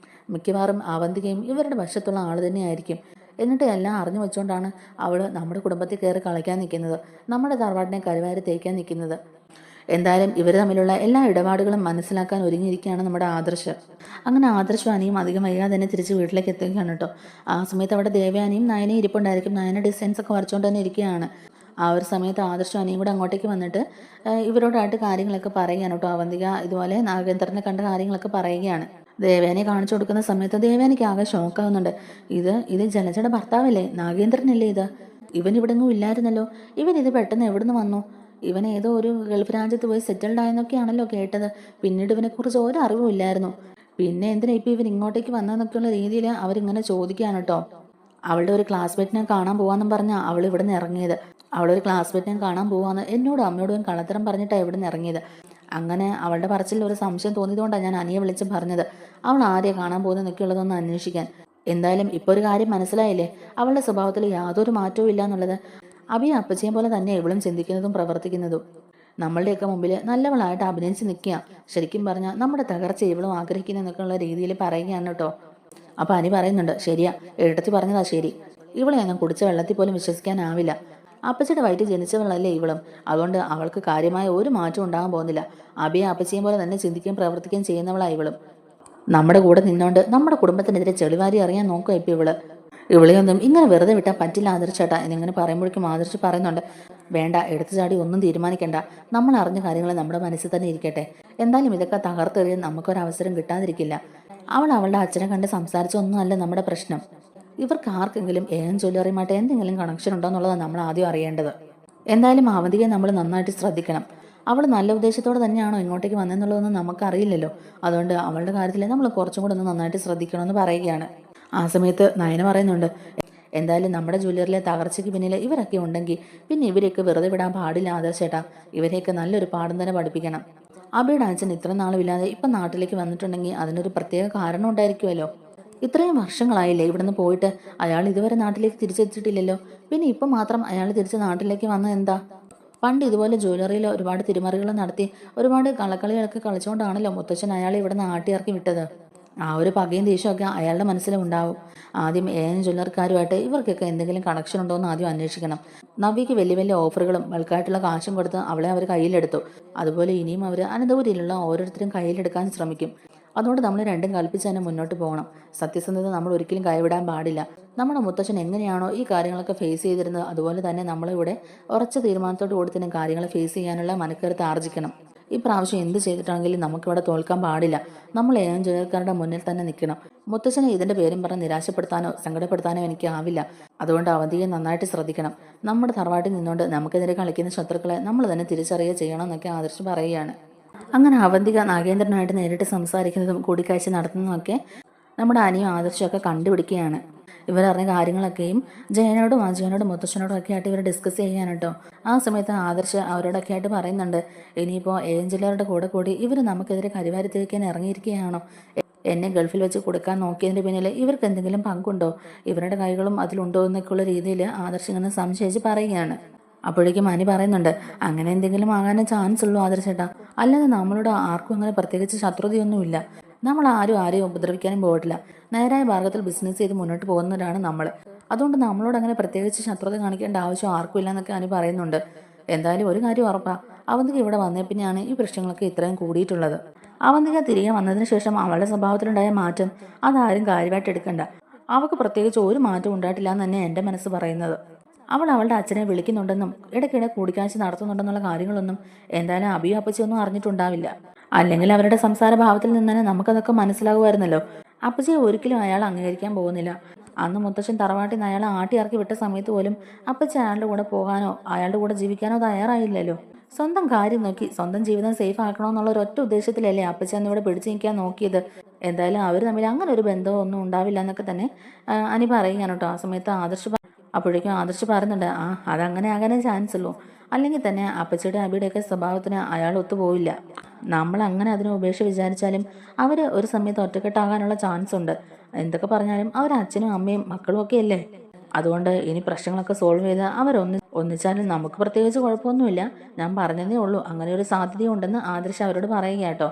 മിക്കവാറും അവന്തികയും ഇവരുടെ വശത്തുള്ള ആൾ തന്നെയായിരിക്കും. എന്നിട്ട് എല്ലാം അറിഞ്ഞു വെച്ചുകൊണ്ടാണ് അവൾ നമ്മുടെ കുടുംബത്തിൽ കയറി കളിക്കാൻ നിൽക്കുന്നത്, നമ്മുടെ തറവാട്ടിനെ കരുവാരി തേക്കാൻ നിൽക്കുന്നത്. എന്തായാലും ഇവർ തമ്മിലുള്ള എല്ലാ ഇടപാടുകളും മനസ്സിലാക്കാൻ ഒരുങ്ങിയിരിക്കുകയാണ് നമ്മുടെ ആദർശ്. അങ്ങനെ ആദർശും അനിയും അധികം വൈകാതെ തന്നെ തിരിച്ച് വീട്ടിലേക്ക് എത്തുകയാണ് കേട്ടോ. ആ സമയത്ത് അവിടെ ദേവയാനിയും നയനയും ഇരിപ്പുണ്ടായിരിക്കും. നയന ഡിസൈൻസ് ഒക്കെ വരച്ചുകൊണ്ട് തന്നെ ഇരിക്കുകയാണ്. ആ ഒരു സമയത്ത് ആദർശും അനിയും കൂടെ അങ്ങോട്ടേക്ക് വന്നിട്ട് ഇവരോടായിട്ട് കാര്യങ്ങളൊക്കെ പറയുകയാണ് കേട്ടോ. അവന്തിക ഇതുപോലെ നാഗേന്ദ്രനെ കണ്ട കാര്യങ്ങളൊക്കെ പറയുകയാണ്. ദേവയാനെ കാണിച്ചു കൊടുക്കുന്ന സമയത്ത് ദേവയാനിക്ക് ആകെ ഷോക്കാവുന്നുണ്ട്. ഇത് ജലജയുടെ ഭർത്താവല്ലേ, നാഗേന്ദ്രനല്ലേ ഇത്, ഇവൻ ഇവിടെങ്ങും ഇല്ലായിരുന്നല്ലോ, ഇവൻ ഇത് പെട്ടെന്ന് എവിടുന്ന് വന്നു, ഇവൻ ഏതോ ഒരു ഗൾഫ് രാജ്യത്ത് പോയി സെറ്റിൽഡ് ആയെന്നൊക്കെയാണല്ലോ കേട്ടത്, പിന്നീട് ഇവനെക്കുറിച്ച് ഒരറിവും ഇല്ലായിരുന്നു, പിന്നെ എന്തിനാ ഇപ്പം ഇവൻ ഇങ്ങോട്ടേക്ക് വന്നതെന്നൊക്കെയുള്ള രീതിയിൽ അവരിങ്ങനെ ചോദിക്കുകയാണ് കേട്ടോ. അവളുടെ ഒരു ക്ലാസ്മേറ്റിനെ കാണാൻ പോകാമെന്നും പറഞ്ഞാൽ അവൾ ഇവിടെ നിന്ന് ഇറങ്ങിയത്. അവളൊരു ക്ലാസ്മേറ്റിനെ കാണാൻ പോകാമെന്ന് എന്നോടും അമ്മയോടും കള്ളത്തരം പറഞ്ഞിട്ടാണ് ഇവിടെ നിന്ന് ഇറങ്ങിയത്. അങ്ങനെ അവളുടെ പറച്ചിൽ ഒരു സംശയം തോന്നിയതുകൊണ്ടാണ് ഞാൻ അനിയെ വിളിച്ച് പറഞ്ഞത് അവൾ ആരെയാണ് കാണാൻ പോകുന്നതെന്നൊക്കെയുള്ളതൊന്ന് അന്വേഷിക്കാൻ. എന്തായാലും ഇപ്പോൾ ഒരു കാര്യം മനസ്സിലായില്ലേ, അവളുടെ സ്വഭാവത്തിൽ യാതൊരു മാറ്റവും ഇല്ല എന്നുള്ളത്. അഭിയെ അപ്പച്ചയും പോലെ തന്നെ ഇവളും ചിന്തിക്കുന്നതും പ്രവർത്തിക്കുന്നതും. നമ്മളുടെയൊക്കെ മുമ്പിൽ നല്ലവളായിട്ട് അഭിനയിച്ച് നിൽക്കുക, ശരിക്കും പറഞ്ഞാൽ നമ്മുടെ തകർച്ച ഇവളും ആഗ്രഹിക്കുന്നതെന്നൊക്കെയുള്ള രീതിയിൽ പറയുകയാണ് കേട്ടോ. അപ്പോൾ അനി പറയുന്നുണ്ട്, ശരിയാ, എഴുത്തത്തി പറഞ്ഞതാ ശരി, ഇവളെ ഒന്നും കുടിച്ച വെള്ളത്തിൽ പോലും വിശ്വസിക്കാനാവില്ല. അപ്പച്ചിയുടെ വയറ്റിൽ ജനിച്ചവളല്ലേ ഇവളും. അതുകൊണ്ട് അവൾക്ക് കാര്യമായ ഒരു മാറ്റം ഉണ്ടാകാൻ പോകുന്നില്ല. അബിയെ അപ്പച്ചിയും പോലെ തന്നെ ചിന്തിക്കുകയും പ്രവർത്തിക്കുകയും ചെയ്യുന്നവളാണ് ഇവളും. നമ്മുടെ കൂടെ നിന്നോണ്ട് നമ്മുടെ കുടുംബത്തിനെതിരെ ചെളിവാരി അറിയാൻ നോക്കുക ഇപ്പം ഇവിളെയൊന്നും ഇങ്ങനെ വെറുതെ വിട്ടാൽ പറ്റില്ല ആദർശേട്ടാ എന്നിങ്ങനെ പറയുമ്പോഴേക്കും ആദർശ് പറയുന്നുണ്ട്, വേണ്ട, എടുത്തു ചാടി ഒന്നും തീരുമാനിക്കണ്ട. നമ്മൾ അറിഞ്ഞ കാര്യങ്ങൾ നമ്മുടെ മനസ്സിൽ തന്നെ ഇരിക്കട്ടെ. എന്തായാലും ഇതൊക്കെ തകർത്തെറിയാൻ നമുക്കൊരവസരം കിട്ടാതിരിക്കില്ല. അവൾ അവളുടെ അച്ഛനെ കണ്ട് സംസാരിച്ചൊന്നുമല്ല നമ്മുടെ പ്രശ്നം. ഇവർക്ക് ആർക്കെങ്കിലും ജ്വല്ലറിയുമായിട്ട് എന്തെങ്കിലും കണക്ഷൻ ഉണ്ടോ എന്നുള്ളതാണ് നമ്മൾ ആദ്യം അറിയേണ്ടത്. എന്തായാലും അവന്തികയെ നമ്മൾ നന്നായിട്ട് ശ്രദ്ധിക്കണം. അവൾ നല്ല ഉദ്ദേശത്തോടെ തന്നെയാണോ ഇങ്ങോട്ടേക്ക് വന്നെന്നുള്ളതൊന്നും നമുക്കറിയില്ലല്ലോ. അതുകൊണ്ട് അവളുടെ കാര്യത്തിൽ നമ്മൾ കുറച്ചും കൂടെ ഒന്ന് നന്നായിട്ട് ശ്രദ്ധിക്കണമെന്ന് പറയുകയാണ്. ആ സമയത്ത് നയന പറയുന്നുണ്ട്, എന്തായാലും നമ്മുടെ ജ്വല്ലറിയിലെ തകർച്ചയ്ക്ക് പിന്നിൽ ഇവരൊക്കെ ഉണ്ടെങ്കിൽ പിന്നെ ഇവരെയൊക്കെ വെറുതെ വിടാൻ പാടില്ല ആദർശേട്ടാ. ഇവരെയൊക്കെ നല്ലൊരു പാഠം തന്നെ പഠിപ്പിക്കണം. അബിയുടെ അച്ഛൻ ഇത്ര നാളുമില്ലാതെ ഇപ്പം നാട്ടിലേക്ക് വന്നിട്ടുണ്ടെങ്കിൽ അതിനൊരു പ്രത്യേക കാരണം ഉണ്ടായിരിക്കുമല്ലോ. ഇത്രയും വർഷങ്ങളായില്ലേ ഇവിടുന്ന് പോയിട്ട്. അയാൾ ഇതുവരെ നാട്ടിലേക്ക് തിരിച്ചെത്തിയിട്ടില്ലല്ലോ. പിന്നെ ഇപ്പം മാത്രം അയാൾ തിരിച്ച് നാട്ടിലേക്ക് വന്നത് എന്താ? പണ്ട് ഇതുപോലെ ജ്വല്ലറിയിൽ ഒരുപാട് തിരിമറികൾ നടത്തി ഒരുപാട് കള്ളക്കളികളൊക്കെ കളിച്ചുകൊണ്ടാണല്ലോ മുത്തച്ഛൻ അയാളെ ഇവിടുന്ന് ആട്ടിയിറക്കി വിട്ടത്. ആ ഒരു പകയും ദേഷ്യമൊക്കെ അയാളുടെ മനസ്സിലും ഉണ്ടാവും. ആദ്യം ജ്വല്ലറിക്കാരുമായിട്ട് ഇവർക്കൊക്കെ എന്തെങ്കിലും കണക്ഷൻ ഉണ്ടോ എന്ന് ആദ്യം അന്വേഷിക്കണം. നവ്യയ്ക്ക് വലിയ വലിയ ഓഫറുകളും ബൾക്കായിട്ടുള്ള കാശും കൊടുത്ത് അവളെ അവർ കയ്യിലെടുത്തു. അതുപോലെ ഇനിയും അവർ അനന്തപുരിയിലുള്ള ഓരോരുത്തരും കയ്യിലെടുക്കാൻ ശ്രമിക്കും. അതുകൊണ്ട് നമ്മൾ രണ്ടും കൽപ്പിച്ച് തന്നെ മുന്നോട്ട് പോകണം. സത്യസന്ധത നമ്മൾ ഒരിക്കലും കൈവിടാൻ പാടില്ല. നമ്മുടെ മുത്തച്ഛൻ എങ്ങനെയാണോ ഈ കാര്യങ്ങളൊക്കെ ഫേസ് ചെയ്തിരുന്നത് അതുപോലെ തന്നെ നമ്മളിവിടെ ഉറച്ച തീരുമാനത്തോട് കൂടി തന്നെ കാര്യങ്ങളെ ഫേസ് ചെയ്യാനുള്ള മനക്കരുത്ത് ആർജിക്കണം. ഈ പ്രാവശ്യം എന്ത് ചെയ്തിട്ടാണെങ്കിലും നമുക്കിവിടെ തോൽക്കാൻ പാടില്ല. നമ്മൾ ജ്വല്ലറിക്കാരുടെ മുന്നിൽ തന്നെ നിൽക്കണം. മുത്തച്ഛനെ ഇതിന്റെ പേരും പറഞ്ഞ് നിരാശപ്പെടുത്താനോ സങ്കടപ്പെടുത്താനോ എനിക്ക് ആവില്ല. അതുകൊണ്ട് അവധിയെ നന്നായിട്ട് ശ്രദ്ധിക്കണം. നമ്മുടെ തറവാട്ടിൽ നിന്നുകൊണ്ട് നമുക്കെതിരെ കളിക്കുന്ന ശത്രുക്കളെ നമ്മൾ തന്നെ തിരിച്ചറിയുക ചെയ്യണം എന്നൊക്കെ ആദർശ് പറയുകയാണ്. അങ്ങനെ അവന്തിക നാഗേന്ദ്രനായിട്ട് നേരിട്ട് സംസാരിക്കുന്നതും കൂടിക്കാഴ്ച നടത്തുന്നതുമൊക്കെ നമ്മുടെ അനിയും ആദർശമൊക്കെ കണ്ടുപിടിക്കുകയാണ്. ഇവരറിഞ്ഞ കാര്യങ്ങളൊക്കെയും ജയനോടും അജയനോടും മുത്തശ്ശനോടും ഒക്കെ ആയിട്ട് ഇവർ ഡിസ്കസ് ചെയ്യാൻ കേട്ടോ. ആ സമയത്ത് ആദർശ് അവരോടൊക്കെ ആയിട്ട് പറയുന്നുണ്ട്, ഇനിയിപ്പോൾ ഏഞ്ചലറുടെ കൂടെ കൂടി ഇവർ നമുക്കെതിരെ കരിവാരി തേക്കാൻ ഇറങ്ങിയിരിക്കുകയാണോ? എന്നെ ഗൾഫിൽ വെച്ച് കൊടുക്കാൻ നോക്കിയതിൻ്റെ പിന്നിൽ ഇവർക്ക് എന്തെങ്കിലും പങ്കുണ്ടോ? ഇവരുടെ കൈകളും അതിലുണ്ടോ എന്നൊക്കെയുള്ള രീതിയിൽ ആദർശ് ഇങ്ങനെ സംശയിച്ച് പറയുകയാണ്. അപ്പോഴേക്കും അനി പറയുന്നുണ്ട്, അങ്ങനെ എന്തെങ്കിലും ആകാനേ ചാൻസ് ഉള്ളൂ ആദർശേട്ടാ. അല്ലാതെ നമ്മളോട് ആർക്കും അങ്ങനെ പ്രത്യേകിച്ച് ശത്രുതയൊന്നുമില്ല. നമ്മൾ ആരെയും ഉപദ്രവിക്കാനും പോയിട്ടില്ല. നേരായ മാർഗത്തിൽ ബിസിനസ് ചെയ്ത് മുന്നോട്ട് പോകുന്നവരാണ് നമ്മൾ. അതുകൊണ്ട് നമ്മളോട് അങ്ങനെ പ്രത്യേകിച്ച് ശത്രുത കാണിക്കേണ്ട ആവശ്യം ആർക്കും ഇല്ല എന്നൊക്കെ അനി പറയുന്നുണ്ട്. എന്തായാലും ഒരു കാര്യം ഉറപ്പാ, അവന്തിക ഇവിടെ വന്നേ പിന്നെയാണ് ഈ പ്രശ്നങ്ങളൊക്കെ ഇത്രയും കൂടിയിട്ടുള്ളത്. അവന്തിക തിരികെ വന്നതിന് ശേഷം അവളുടെ സ്വഭാവത്തിലുണ്ടായ മാറ്റം അതാരും കാര്യമായിട്ട് എടുക്കണ്ട. അവൾക്ക് പ്രത്യേകിച്ച് ഒരു മാറ്റം ഉണ്ടായിട്ടില്ല എന്ന് തന്നെ എൻ്റെ മനസ്സ് പറയുന്നത്. അവൾ അവളുടെ അച്ഛനെ വിളിക്കുന്നുണ്ടെന്നും ഇടയ്ക്കിടെ കൂടിക്കാഴ്ച നടത്തുന്നുണ്ടെന്നുള്ള കാര്യങ്ങളൊന്നും എന്തായാലും അബിയും അപ്പച്ചിയൊന്നും അറിഞ്ഞിട്ടുണ്ടാവില്ല. അല്ലെങ്കിൽ അവരുടെ സംസാര ഭാവത്തിൽ നിന്ന് തന്നെ നമുക്കതൊക്കെ മനസ്സിലാകുമായിരുന്നല്ലോ. അപ്പച്ചിയെ ഒരിക്കലും അയാൾ അംഗീകരിക്കാൻ പോകുന്നില്ല. അന്ന് മുത്തശ്ശൻ തറവാട്ടിൽ നിന്ന് അയാളെ ആട്ടിയിറക്കി വിട്ട സമയത്ത് പോലും അപ്പച്ചി അയാളുടെ കൂടെ പോകാനോ അയാളുടെ കൂടെ ജീവിക്കാനോ തയ്യാറായില്ലല്ലോ. സ്വന്തം കാര്യം നോക്കി സ്വന്തം ജീവിതം സേഫ് ആക്കണമെന്നുള്ള ഒരൊറ്റ ഉദ്ദേശത്തിലല്ലേ അപ്പച്ചി അന്ന് ഇവിടെ പിടിച്ചു നിൽക്കാൻ നോക്കിയത്. എന്തായാലും അവർ തമ്മിൽ അങ്ങനെ ഒരു ബന്ധമോ ഒന്നും ഉണ്ടാവില്ല എന്നൊക്കെ തന്നെ അനി പറയുകയാണ് കേട്ടോ. ആ സമയത്ത് അപ്പോഴേക്കും ആദർശ് പറയുന്നുണ്ട്, അതങ്ങനെ ആകാനേ ചാൻസ് ഉള്ളൂ. അല്ലെങ്കിൽ തന്നെ അപ്പച്ചിയുടെ അബിയുടെയൊക്കെ സ്വഭാവത്തിന് അയാൾ ഒത്തുപോവില്ല. നമ്മൾ അങ്ങനെ അതിനെ ഉപേക്ഷ വിചാരിച്ചാലും അവർ ഒരു സമയത്ത് ഒറ്റക്കെട്ടാകാനുള്ള ചാൻസ് ഉണ്ട്. എന്തൊക്കെ പറഞ്ഞാലും അവർ അച്ഛനും അമ്മയും മക്കളും ഒക്കെ അല്ലേ. അതുകൊണ്ട് ഇനി പ്രശ്നങ്ങളൊക്കെ സോൾവ് ചെയ്ത് ഒന്നിച്ചാലും നമുക്ക് പ്രത്യേകിച്ച് കുഴപ്പമൊന്നുമില്ല. ഞാൻ പറഞ്ഞതേ ഉള്ളൂ, അങ്ങനെ ഒരു സാധ്യതയുണ്ടെന്ന് ആദർശ് അവരോട് പറയുക കേട്ടോ.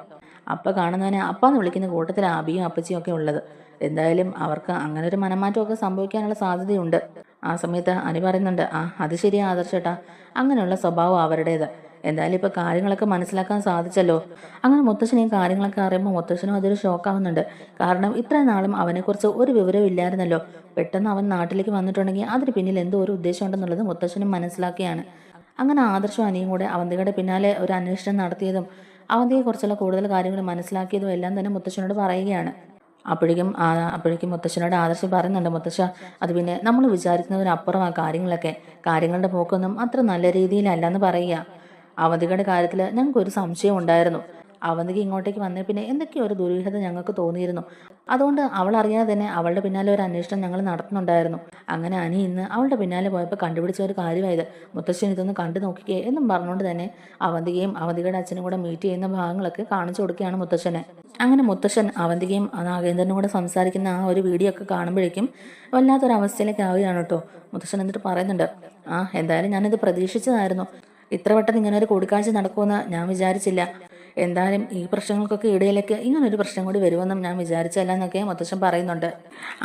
അപ്പം കാണുന്നവനെ അപ്പാന്ന് വിളിക്കുന്ന കൂട്ടത്തിൽ അബിയും അപ്പച്ചിയും ഒക്കെ ഉള്ളത്. എന്തായാലും അവർക്ക് അങ്ങനെ ഒരു മനമാറ്റമൊക്കെ സംഭവിക്കാനുള്ള സാധ്യതയുണ്ട്. ആ സമയത്ത് അനി പറയുന്നുണ്ട്, അത് ശരിയാ ആദർശേട്ടാ, അങ്ങനെയുള്ള സ്വഭാവം അവരുടേത്. എന്തായാലും ഇപ്പോൾ കാര്യങ്ങളൊക്കെ മനസ്സിലാക്കാൻ സാധിച്ചല്ലോ. അങ്ങനെ മുത്തശ്ശന് ഈ കാര്യങ്ങളൊക്കെ അറിയുമ്പോൾ മുത്തശ്ശനും അതൊരു ഷോക്കാവുന്നുണ്ട്. കാരണം ഇത്രയും നാളും അവനെക്കുറിച്ച് ഒരു വിവരവും ഇല്ലായിരുന്നല്ലോ. പെട്ടെന്ന് അവൻ നാട്ടിലേക്ക് വന്നിട്ടുണ്ടെങ്കിൽ അതിന് പിന്നിൽ എന്തോ ഒരു ഉദ്ദേശം ഉണ്ടെന്നുള്ളത് മുത്തശ്ശനും മനസ്സിലാക്കിയാണ്. അങ്ങനെ ആദർശവും അനിയും കൂടെ അവന്തികയുടെ പിന്നാലെ ഒരു അന്വേഷണം നടത്തിയതും അവന്തിയെക്കുറിച്ചുള്ള കൂടുതൽ കാര്യങ്ങൾ മനസ്സിലാക്കിയതും എല്ലാം തന്നെ മുത്തശ്ശനോട് പറയുകയാണ്. അപ്പോഴേക്കും മുത്തശ്ശനോട് ആദർശം പറയുന്നുണ്ട്, മുത്തശ്ശ, അത് പിന്നെ നമ്മൾ വിചാരിക്കുന്നതിനപ്പുറം ആ കാര്യങ്ങളുടെ പോക്കൊന്നും അത്ര നല്ല രീതിയിലല്ല എന്ന് പറയുക. അവന്തികയുടെ കാര്യത്തിൽ ഞങ്ങൾക്കൊരു സംശയം ഉണ്ടായിരുന്നു. അവന്തിക ഇങ്ങോട്ടേക്ക് വന്നേ പിന്നെ എന്തൊക്കെയോ ഒരു ദുരൂഹത ഞങ്ങൾക്ക് തോന്നിയിരുന്നു. അതുകൊണ്ട് അവൾ അറിയാതെ തന്നെ അവളുടെ പിന്നാലെ ഒരു അന്വേഷണം ഞങ്ങൾ നടത്തുന്നുണ്ടായിരുന്നു. അങ്ങനെ അനി ഇന്ന് അവളുടെ പിന്നാലെ പോയപ്പോൾ കണ്ടുപിടിച്ച ഒരു കാര്യമായത്. മുത്തശ്ശൻ ഇതൊന്ന് കണ്ടു നോക്കിക്കേ എന്നും പറഞ്ഞുകൊണ്ട് തന്നെ അവന്തികയും അവന്തികയുടെ അച്ഛനും കൂടെ മീറ്റ് ചെയ്യുന്ന ഭാഗങ്ങളൊക്കെ കാണിച്ചു കൊടുക്കുകയാണ് മുത്തശ്ശനെ. അങ്ങനെ മുത്തശ്ശൻ അവന്തികയും നാഗേന്ദ്രനും കൂടെ സംസാരിക്കുന്ന ആ ഒരു വീഡിയോ ഒക്കെ കാണുമ്പോഴേക്കും വല്ലാത്തൊരവസ്ഥയിലേക്ക് ആവുകയാണ് കേട്ടോ. മുത്തശ്ശൻ എന്നിട്ട് പറയുന്നുണ്ട്, എന്തായാലും ഞാനിത് പ്രതീക്ഷിച്ചതായിരുന്നു. ഇത്ര പെട്ടെന്ന് ഇങ്ങനെ ഒരു കൂടിക്കാഴ്ച നടക്കുമെന്ന് ഞാൻ വിചാരിച്ചില്ല. എന്തായാലും ഈ പ്രശ്നങ്ങൾക്കൊക്കെ ഇടയിലേക്ക് ഇങ്ങനൊരു പ്രശ്നം കൂടി വരുമെന്നും ഞാൻ വിചാരിച്ചല്ല എന്നൊക്കെ മുത്തശ്ശൻ പറയുന്നുണ്ട്.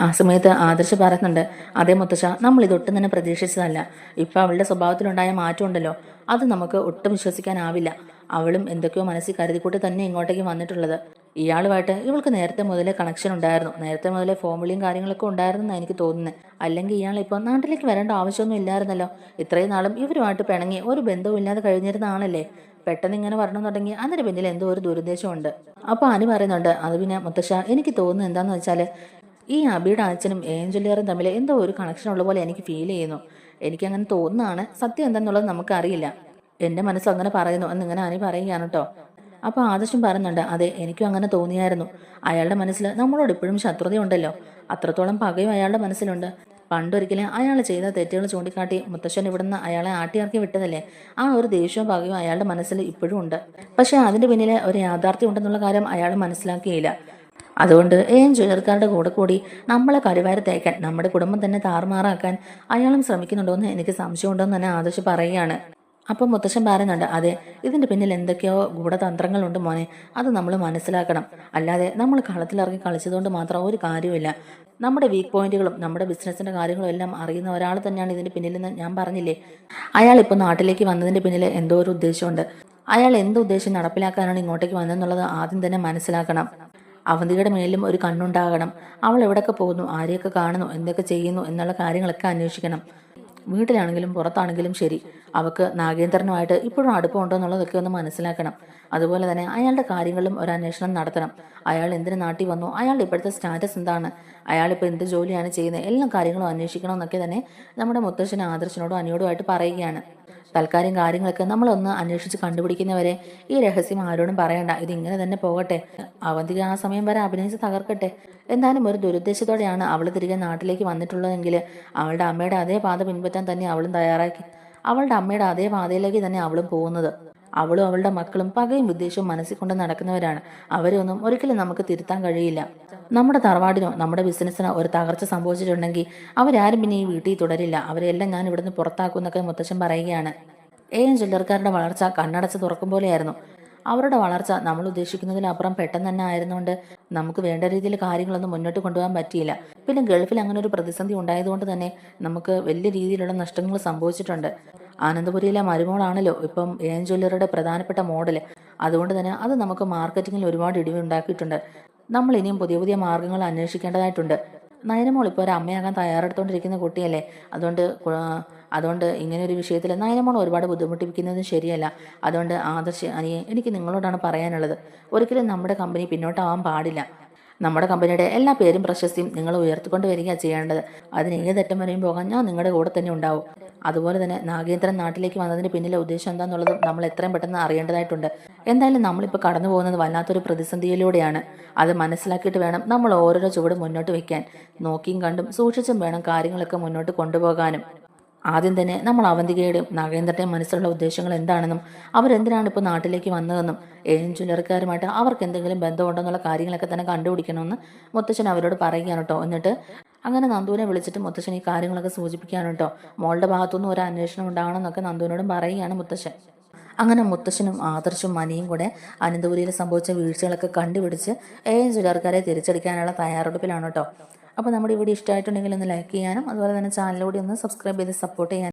ആ സമയത്ത് ആദർശ് പറയുന്നുണ്ട്, അതേ മുത്തശ്ശ, നമ്മൾ ഇതൊട്ടും തന്നെ പ്രതീക്ഷിച്ചതല്ല. ഇപ്പം അവളുടെ സ്വഭാവത്തിലുണ്ടായ മാറ്റം ഉണ്ടല്ലോ, അത് നമുക്ക് ഒട്ടും വിശ്വസിക്കാനാവില്ല. അവളും എന്തൊക്കെയോ മനസ്സിൽ കരുതിക്കൂട്ടി തന്നെ ഇങ്ങോട്ടേക്ക് വന്നിട്ടുള്ളത്. ഇയാളുമായിട്ട് ഇവൾക്ക് നേരത്തെ മുതലേ കണക്ഷൻ ഉണ്ടായിരുന്നു, നേരത്തെ മുതലേ ഫോൺ വിളിയും കാര്യങ്ങളൊക്കെ ഉണ്ടായിരുന്നെന്നാണ് എനിക്ക് തോന്നുന്നത്. അല്ലെങ്കിൽ ഇയാൾ ഇപ്പോൾ നാട്ടിലേക്ക് വരേണ്ട ആവശ്യമൊന്നും ഇല്ലായിരുന്നല്ലോ. ഇത്രയും നാളും ഇവരുമായിട്ട് പിണങ്ങി ഒരു ബന്ധവും ഇല്ലാതെ കഴിഞ്ഞിരുന്ന ആളല്ലേ. പെട്ടെന്ന് ഇങ്ങനെ വരണം തുടങ്ങി അതിന് പിന്നിൽ എന്തോ ഒരു ദുരുദ്ദേശമുണ്ട്. അപ്പോൾ അനു പറയുന്നുണ്ട്, അത് പിന്നെ മുത്തശ്ശ, എനിക്ക് തോന്നുന്നത് എന്താന്ന് വെച്ചാൽ ഈ അബിയുടെ അച്ഛനും ഏഞ്ചലിയറും തമ്മിൽ എന്തോ ഒരു കണക്ഷൻ ഉള്ള പോലെ എനിക്ക് ഫീൽ ചെയ്യുന്നു. എനിക്കങ്ങനെ തോന്നുന്നതാണ്. സത്യം എന്താണെന്നുള്ളത് നമുക്കറിയില്ല. എൻ്റെ മനസ്സ് അങ്ങനെ പറയുന്നു എന്നിങ്ങനെ അനു പറയുകയാണ് കേട്ടോ. അപ്പോൾ ആദർശം പറയുന്നുണ്ട്, അതെ, എനിക്കും അങ്ങനെ തോന്നിയായിരുന്നു. അയാളുടെ മനസ്സിൽ നമ്മളോട് ഇപ്പോഴും ശത്രുതയുണ്ടല്ലോ. അത്രത്തോളം പകയും അയാളുടെ മനസ്സിലുണ്ട്. പണ്ടൊരിക്കലും അയാൾ ചെയ്ത തെറ്റുകൾ ചൂണ്ടിക്കാട്ടി മുത്തശ്ശൻ ഇവിടുന്ന് അയാളെ ആട്ടിയിറക്കി വിട്ടതല്ലേ, ആ ഒരു ദേഷ്യവും പകയും അയാളുടെ മനസ്സിൽ ഇപ്പോഴും ഉണ്ട്. പക്ഷെ അതിന്റെ പിന്നിൽ ഒരു യാഥാർത്ഥ്യം ഉണ്ടെന്നുള്ള കാര്യം അയാൾ മനസ്സിലാക്കിയില്ല. അതുകൊണ്ട് ജുവലർക്കാരുടെ കൂടെ കൂടി നമ്മളെ കരുവാരി തേക്കാൻ, നമ്മുടെ കുടുംബം തന്നെ താറുമാറാക്കാൻ അയാളും ശ്രമിക്കുന്നുണ്ടോ എന്ന് എനിക്ക് സംശയമുണ്ടോ എന്ന് തന്നെ ആദർശ് പറയുകയാണ്. അപ്പം മുത്തശ്ശൻ പറയുന്നുണ്ട്, അതെ, ഇതിന്റെ പിന്നിൽ എന്തൊക്കെയോ ഗൂഢതന്ത്രങ്ങളുണ്ട് മോനെ, അത് നമ്മൾ മനസ്സിലാക്കണം. അല്ലാതെ നമ്മൾ കളത്തിലിറങ്ങി കളിച്ചതുകൊണ്ട് മാത്രം ഒരു കാര്യമില്ല. നമ്മുടെ വീക്ക് പോയിന്റുകളും നമ്മുടെ ബിസിനസിന്റെ കാര്യങ്ങളും എല്ലാം അറിയുന്ന ഒരാൾ തന്നെയാണ് ഇതിന്റെ പിന്നിലെന്ന് ഞാൻ പറഞ്ഞില്ലേ. അയാൾ ഇപ്പോൾ നാട്ടിലേക്ക് വന്നതിന്റെ പിന്നിൽ എന്തോ ഒരു ഉദ്ദേശമുണ്ട്. അയാൾ എന്ത് ഉദ്ദേശം നടപ്പിലാക്കാനാണ് ഇങ്ങോട്ടേക്ക് വന്നതെന്നുള്ളത് ആദ്യം തന്നെ മനസ്സിലാക്കണം. അവന്തികയുടെ മേലും ഒരു കണ്ണുണ്ടാകണം. അവൾ എവിടെയൊക്കെ പോകുന്നു, ആരെയൊക്കെ കാണുന്നു, എന്തൊക്കെ ചെയ്യുന്നു എന്നുള്ള കാര്യങ്ങളൊക്കെ അന്വേഷിക്കണം. വീട്ടിലാണെങ്കിലും പുറത്താണെങ്കിലും ശരി, അവൾക്ക് നാഗേന്ദ്രനുമായിട്ട് ഇപ്പോഴും അടുപ്പമുണ്ടോ എന്നുള്ളതൊക്കെ ഒന്ന് മനസ്സിലാക്കണം. അതുപോലെ തന്നെ അയാളുടെ കാര്യങ്ങളിലും ഒരു അന്വേഷണം നടത്തണം. അയാൾ എന്തിനു നാട്ടിൽ വന്നു, അയാളുടെ ഇപ്പോഴത്തെ സ്റ്റാറ്റസ് എന്താണ്, അയാളിപ്പോൾ എന്ത് ജോലിയാണ് ചെയ്യുന്നത്, എല്ലാ കാര്യങ്ങളും അന്വേഷിക്കണമെന്നൊക്കെ തന്നെ നമ്മുടെ മുത്തശ്ശന് ആദർശനോടും അനിയോടുമായിട്ട് പറയുകയാണ്. തൽക്കാലം കാര്യങ്ങളൊക്കെ നമ്മളൊന്ന് അന്വേഷിച്ച് കണ്ടുപിടിക്കുന്നവരെ ഈ രഹസ്യം ആരോടും പറയണ്ട, ഇതിങ്ങനെ തന്നെ പോകട്ടെ. അവന്തിക ആ സമയം വരെ അഭിനയിച്ച് തകർക്കട്ടെ. എന്തായാലും ഒരു ദുരുദ്ദേശത്തോടെയാണ് അവൾ തിരികെ നാട്ടിലേക്ക് വന്നിട്ടുള്ളതെങ്കിൽ അവളുടെ അമ്മയുടെ അതേ പാത പിൻപറ്റാൻ തന്നെ അവളും തയ്യാറാക്കി. അവളുടെ അമ്മയുടെ അതേ പാതയിലേക്ക് തന്നെ അവളും പോകുന്നത്. അവളും അവളുടെ മക്കളും പകയും ഉദ്ദേശവും മനസ്സിൽ കൊണ്ട് നടക്കുന്നവരാണ്. അവരെ ഒന്നും ഒരിക്കലും നമുക്ക് തിരുത്താൻ കഴിയില്ല. നമ്മുടെ തറവാടിനോ നമ്മുടെ ബിസിനസ്സിനോ ഒരു തകർച്ച സംഭവിച്ചിട്ടുണ്ടെങ്കിൽ അവരാരും പിന്നെ ഈ വീട്ടിൽ തുടരില്ല. അവരെല്ലാം ഞാൻ ഇവിടുന്ന് പുറത്താക്കും എന്നൊക്കെ മുത്തശ്ശൻ പറയുകയാണ്. ചില്ലറക്കാരുടെ വളർച്ച കണ്ണടച്ച് തുറക്കും പോലെയായിരുന്നു. അവരുടെ വളർച്ച നമ്മൾ ഉദ്ദേശിക്കുന്നതിനപ്പുറം പെട്ടെന്ന് തന്നെ ആയിരുന്നുകൊണ്ട് നമുക്ക് വേണ്ട രീതിയിൽ കാര്യങ്ങളൊന്നും മുന്നോട്ട് കൊണ്ടുപോകാൻ പറ്റിയില്ല. പിന്നെ ഗൾഫിൽ അങ്ങനെ ഒരു പ്രതിസന്ധി ഉണ്ടായതുകൊണ്ട് തന്നെ നമുക്ക് വലിയ രീതിയിലുള്ള നഷ്ടങ്ങൾ സംഭവിച്ചിട്ടുണ്ട്. ആനന്ദപുരിയിലെ മരുമോളാണല്ലോ ഇപ്പം ജ്വല്ലറിയുടെ പ്രധാനപ്പെട്ട മോഡൽ. അതുകൊണ്ട് തന്നെ അത് നമുക്ക് മാർക്കറ്റിങ്ങിൽ ഒരുപാട് ഇടിവുണ്ടാക്കിയിട്ടുണ്ട്. നമ്മൾ ഇനിയും പുതിയ പുതിയ മാർഗങ്ങൾ അന്വേഷിക്കേണ്ടതായിട്ടുണ്ട്. നയനമോൾ ഇപ്പോൾ ഒരു അമ്മയാകാൻ തയ്യാറെടുത്തുകൊണ്ടിരിക്കുന്ന കുട്ടിയല്ലേ. അതുകൊണ്ട് ഇങ്ങനെ ഒരു വിഷയത്തിൽ നയനമോൾ ഒരുപാട് ബുദ്ധിമുട്ടിപ്പിക്കുന്നത് ശരിയല്ല. അതുകൊണ്ട് ആദർശ് അനിയെ, എനിക്ക് നിങ്ങളോടാണ് പറയാനുള്ളത്, ഒരിക്കലും നമ്മുടെ കമ്പനി പിന്നോട്ടാവാൻ പാടില്ല. നമ്മുടെ കമ്പനിയുടെ എല്ലാ പേരും പ്രശസ്തിയും നിങ്ങൾ ഉയർത്തിക്കൊണ്ട് വരികയാണ് ചെയ്യേണ്ടത്. അതിന് ഏതറ്റം വരെയും പോകാൻ ഞാൻ നിങ്ങളുടെ കൂടെ തന്നെ ഉണ്ടാവും. അതുപോലെ തന്നെ നാഗേന്ദ്രൻ നാട്ടിലേക്ക് വന്നതിന് പിന്നിലെ ഉദ്ദേശം എന്താണെന്നുള്ളതും നമ്മൾ എത്രയും പെട്ടെന്ന് അറിയേണ്ടതായിട്ടുണ്ട്. എന്തായാലും നമ്മളിപ്പോൾ കടന്നു പോകുന്നത് വല്ലാത്തൊരു പ്രതിസന്ധിയിലൂടെയാണ്. അത് മനസ്സിലാക്കിയിട്ട് വേണം നമ്മൾ ഓരോരോ ചുവട് മുന്നോട്ട് വെക്കാൻ. നോക്കിയും കണ്ടും സൂക്ഷിച്ചും വേണം കാര്യങ്ങളൊക്കെ മുന്നോട്ട് കൊണ്ടുപോകാനും. ആദ്യം തന്നെ നമ്മൾ അവന്തികയുടെയും നാഗേന്ദ്രൻ്റെയും മനസ്സിലുള്ള ഉദ്ദേശങ്ങൾ എന്താണെന്നും അവരെന്തിനാണ് ഇപ്പോൾ നാട്ടിലേക്ക് വന്നതെന്നും ജ്വല്ലറിക്കാരുമായിട്ട് അവർക്ക് എന്തെങ്കിലും ബന്ധമുണ്ടെന്നുള്ള കാര്യങ്ങളൊക്കെ തന്നെ കണ്ടുപിടിക്കണമെന്ന് മുത്തശ്ശൻ അവരോട് പറയുകയാണ് കേട്ടോ. എന്നിട്ട് അങ്ങനെ നന്ദുവിനെ വിളിച്ചിട്ട് മുത്തശ്ശൻ ഈ കാര്യങ്ങളൊക്കെ സൂചിപ്പിക്കുകയാണ് കേട്ടോ. മോളുടെ ഭാഗത്തുനിന്ന് ഒരു അന്വേഷണം ഉണ്ടാകണമെന്നൊക്കെ നന്ദുവിനോടും പറയുകയാണ് മുത്തശ്ശൻ. അങ്ങനെ മുത്തശ്ശനും ആദർശും മനിയും കൂടെ അനന്തപുരിയിൽ സംഭവിച്ച വീഴ്ചകളൊക്കെ കണ്ടുപിടിച്ച് ജ്വല്ലറിക്കാരെ തിരിച്ചടിക്കാനുള്ള തയ്യാറെടുപ്പിലാണ് കേട്ടോ. അപ്പോൾ നമ്മുടെ വീഡിയോ ഇഷ്ടമായിട്ടുണ്ടെങ്കിൽ ഒന്ന് ലൈക്ക് ചെയ്യാനും അതുപോലെ തന്നെ ചാനലിലൂടെ ഒന്ന് സബ്സ്ക്രൈബ് ചെയ്ത് സപ്പോർട്ട് ചെയ്യാനും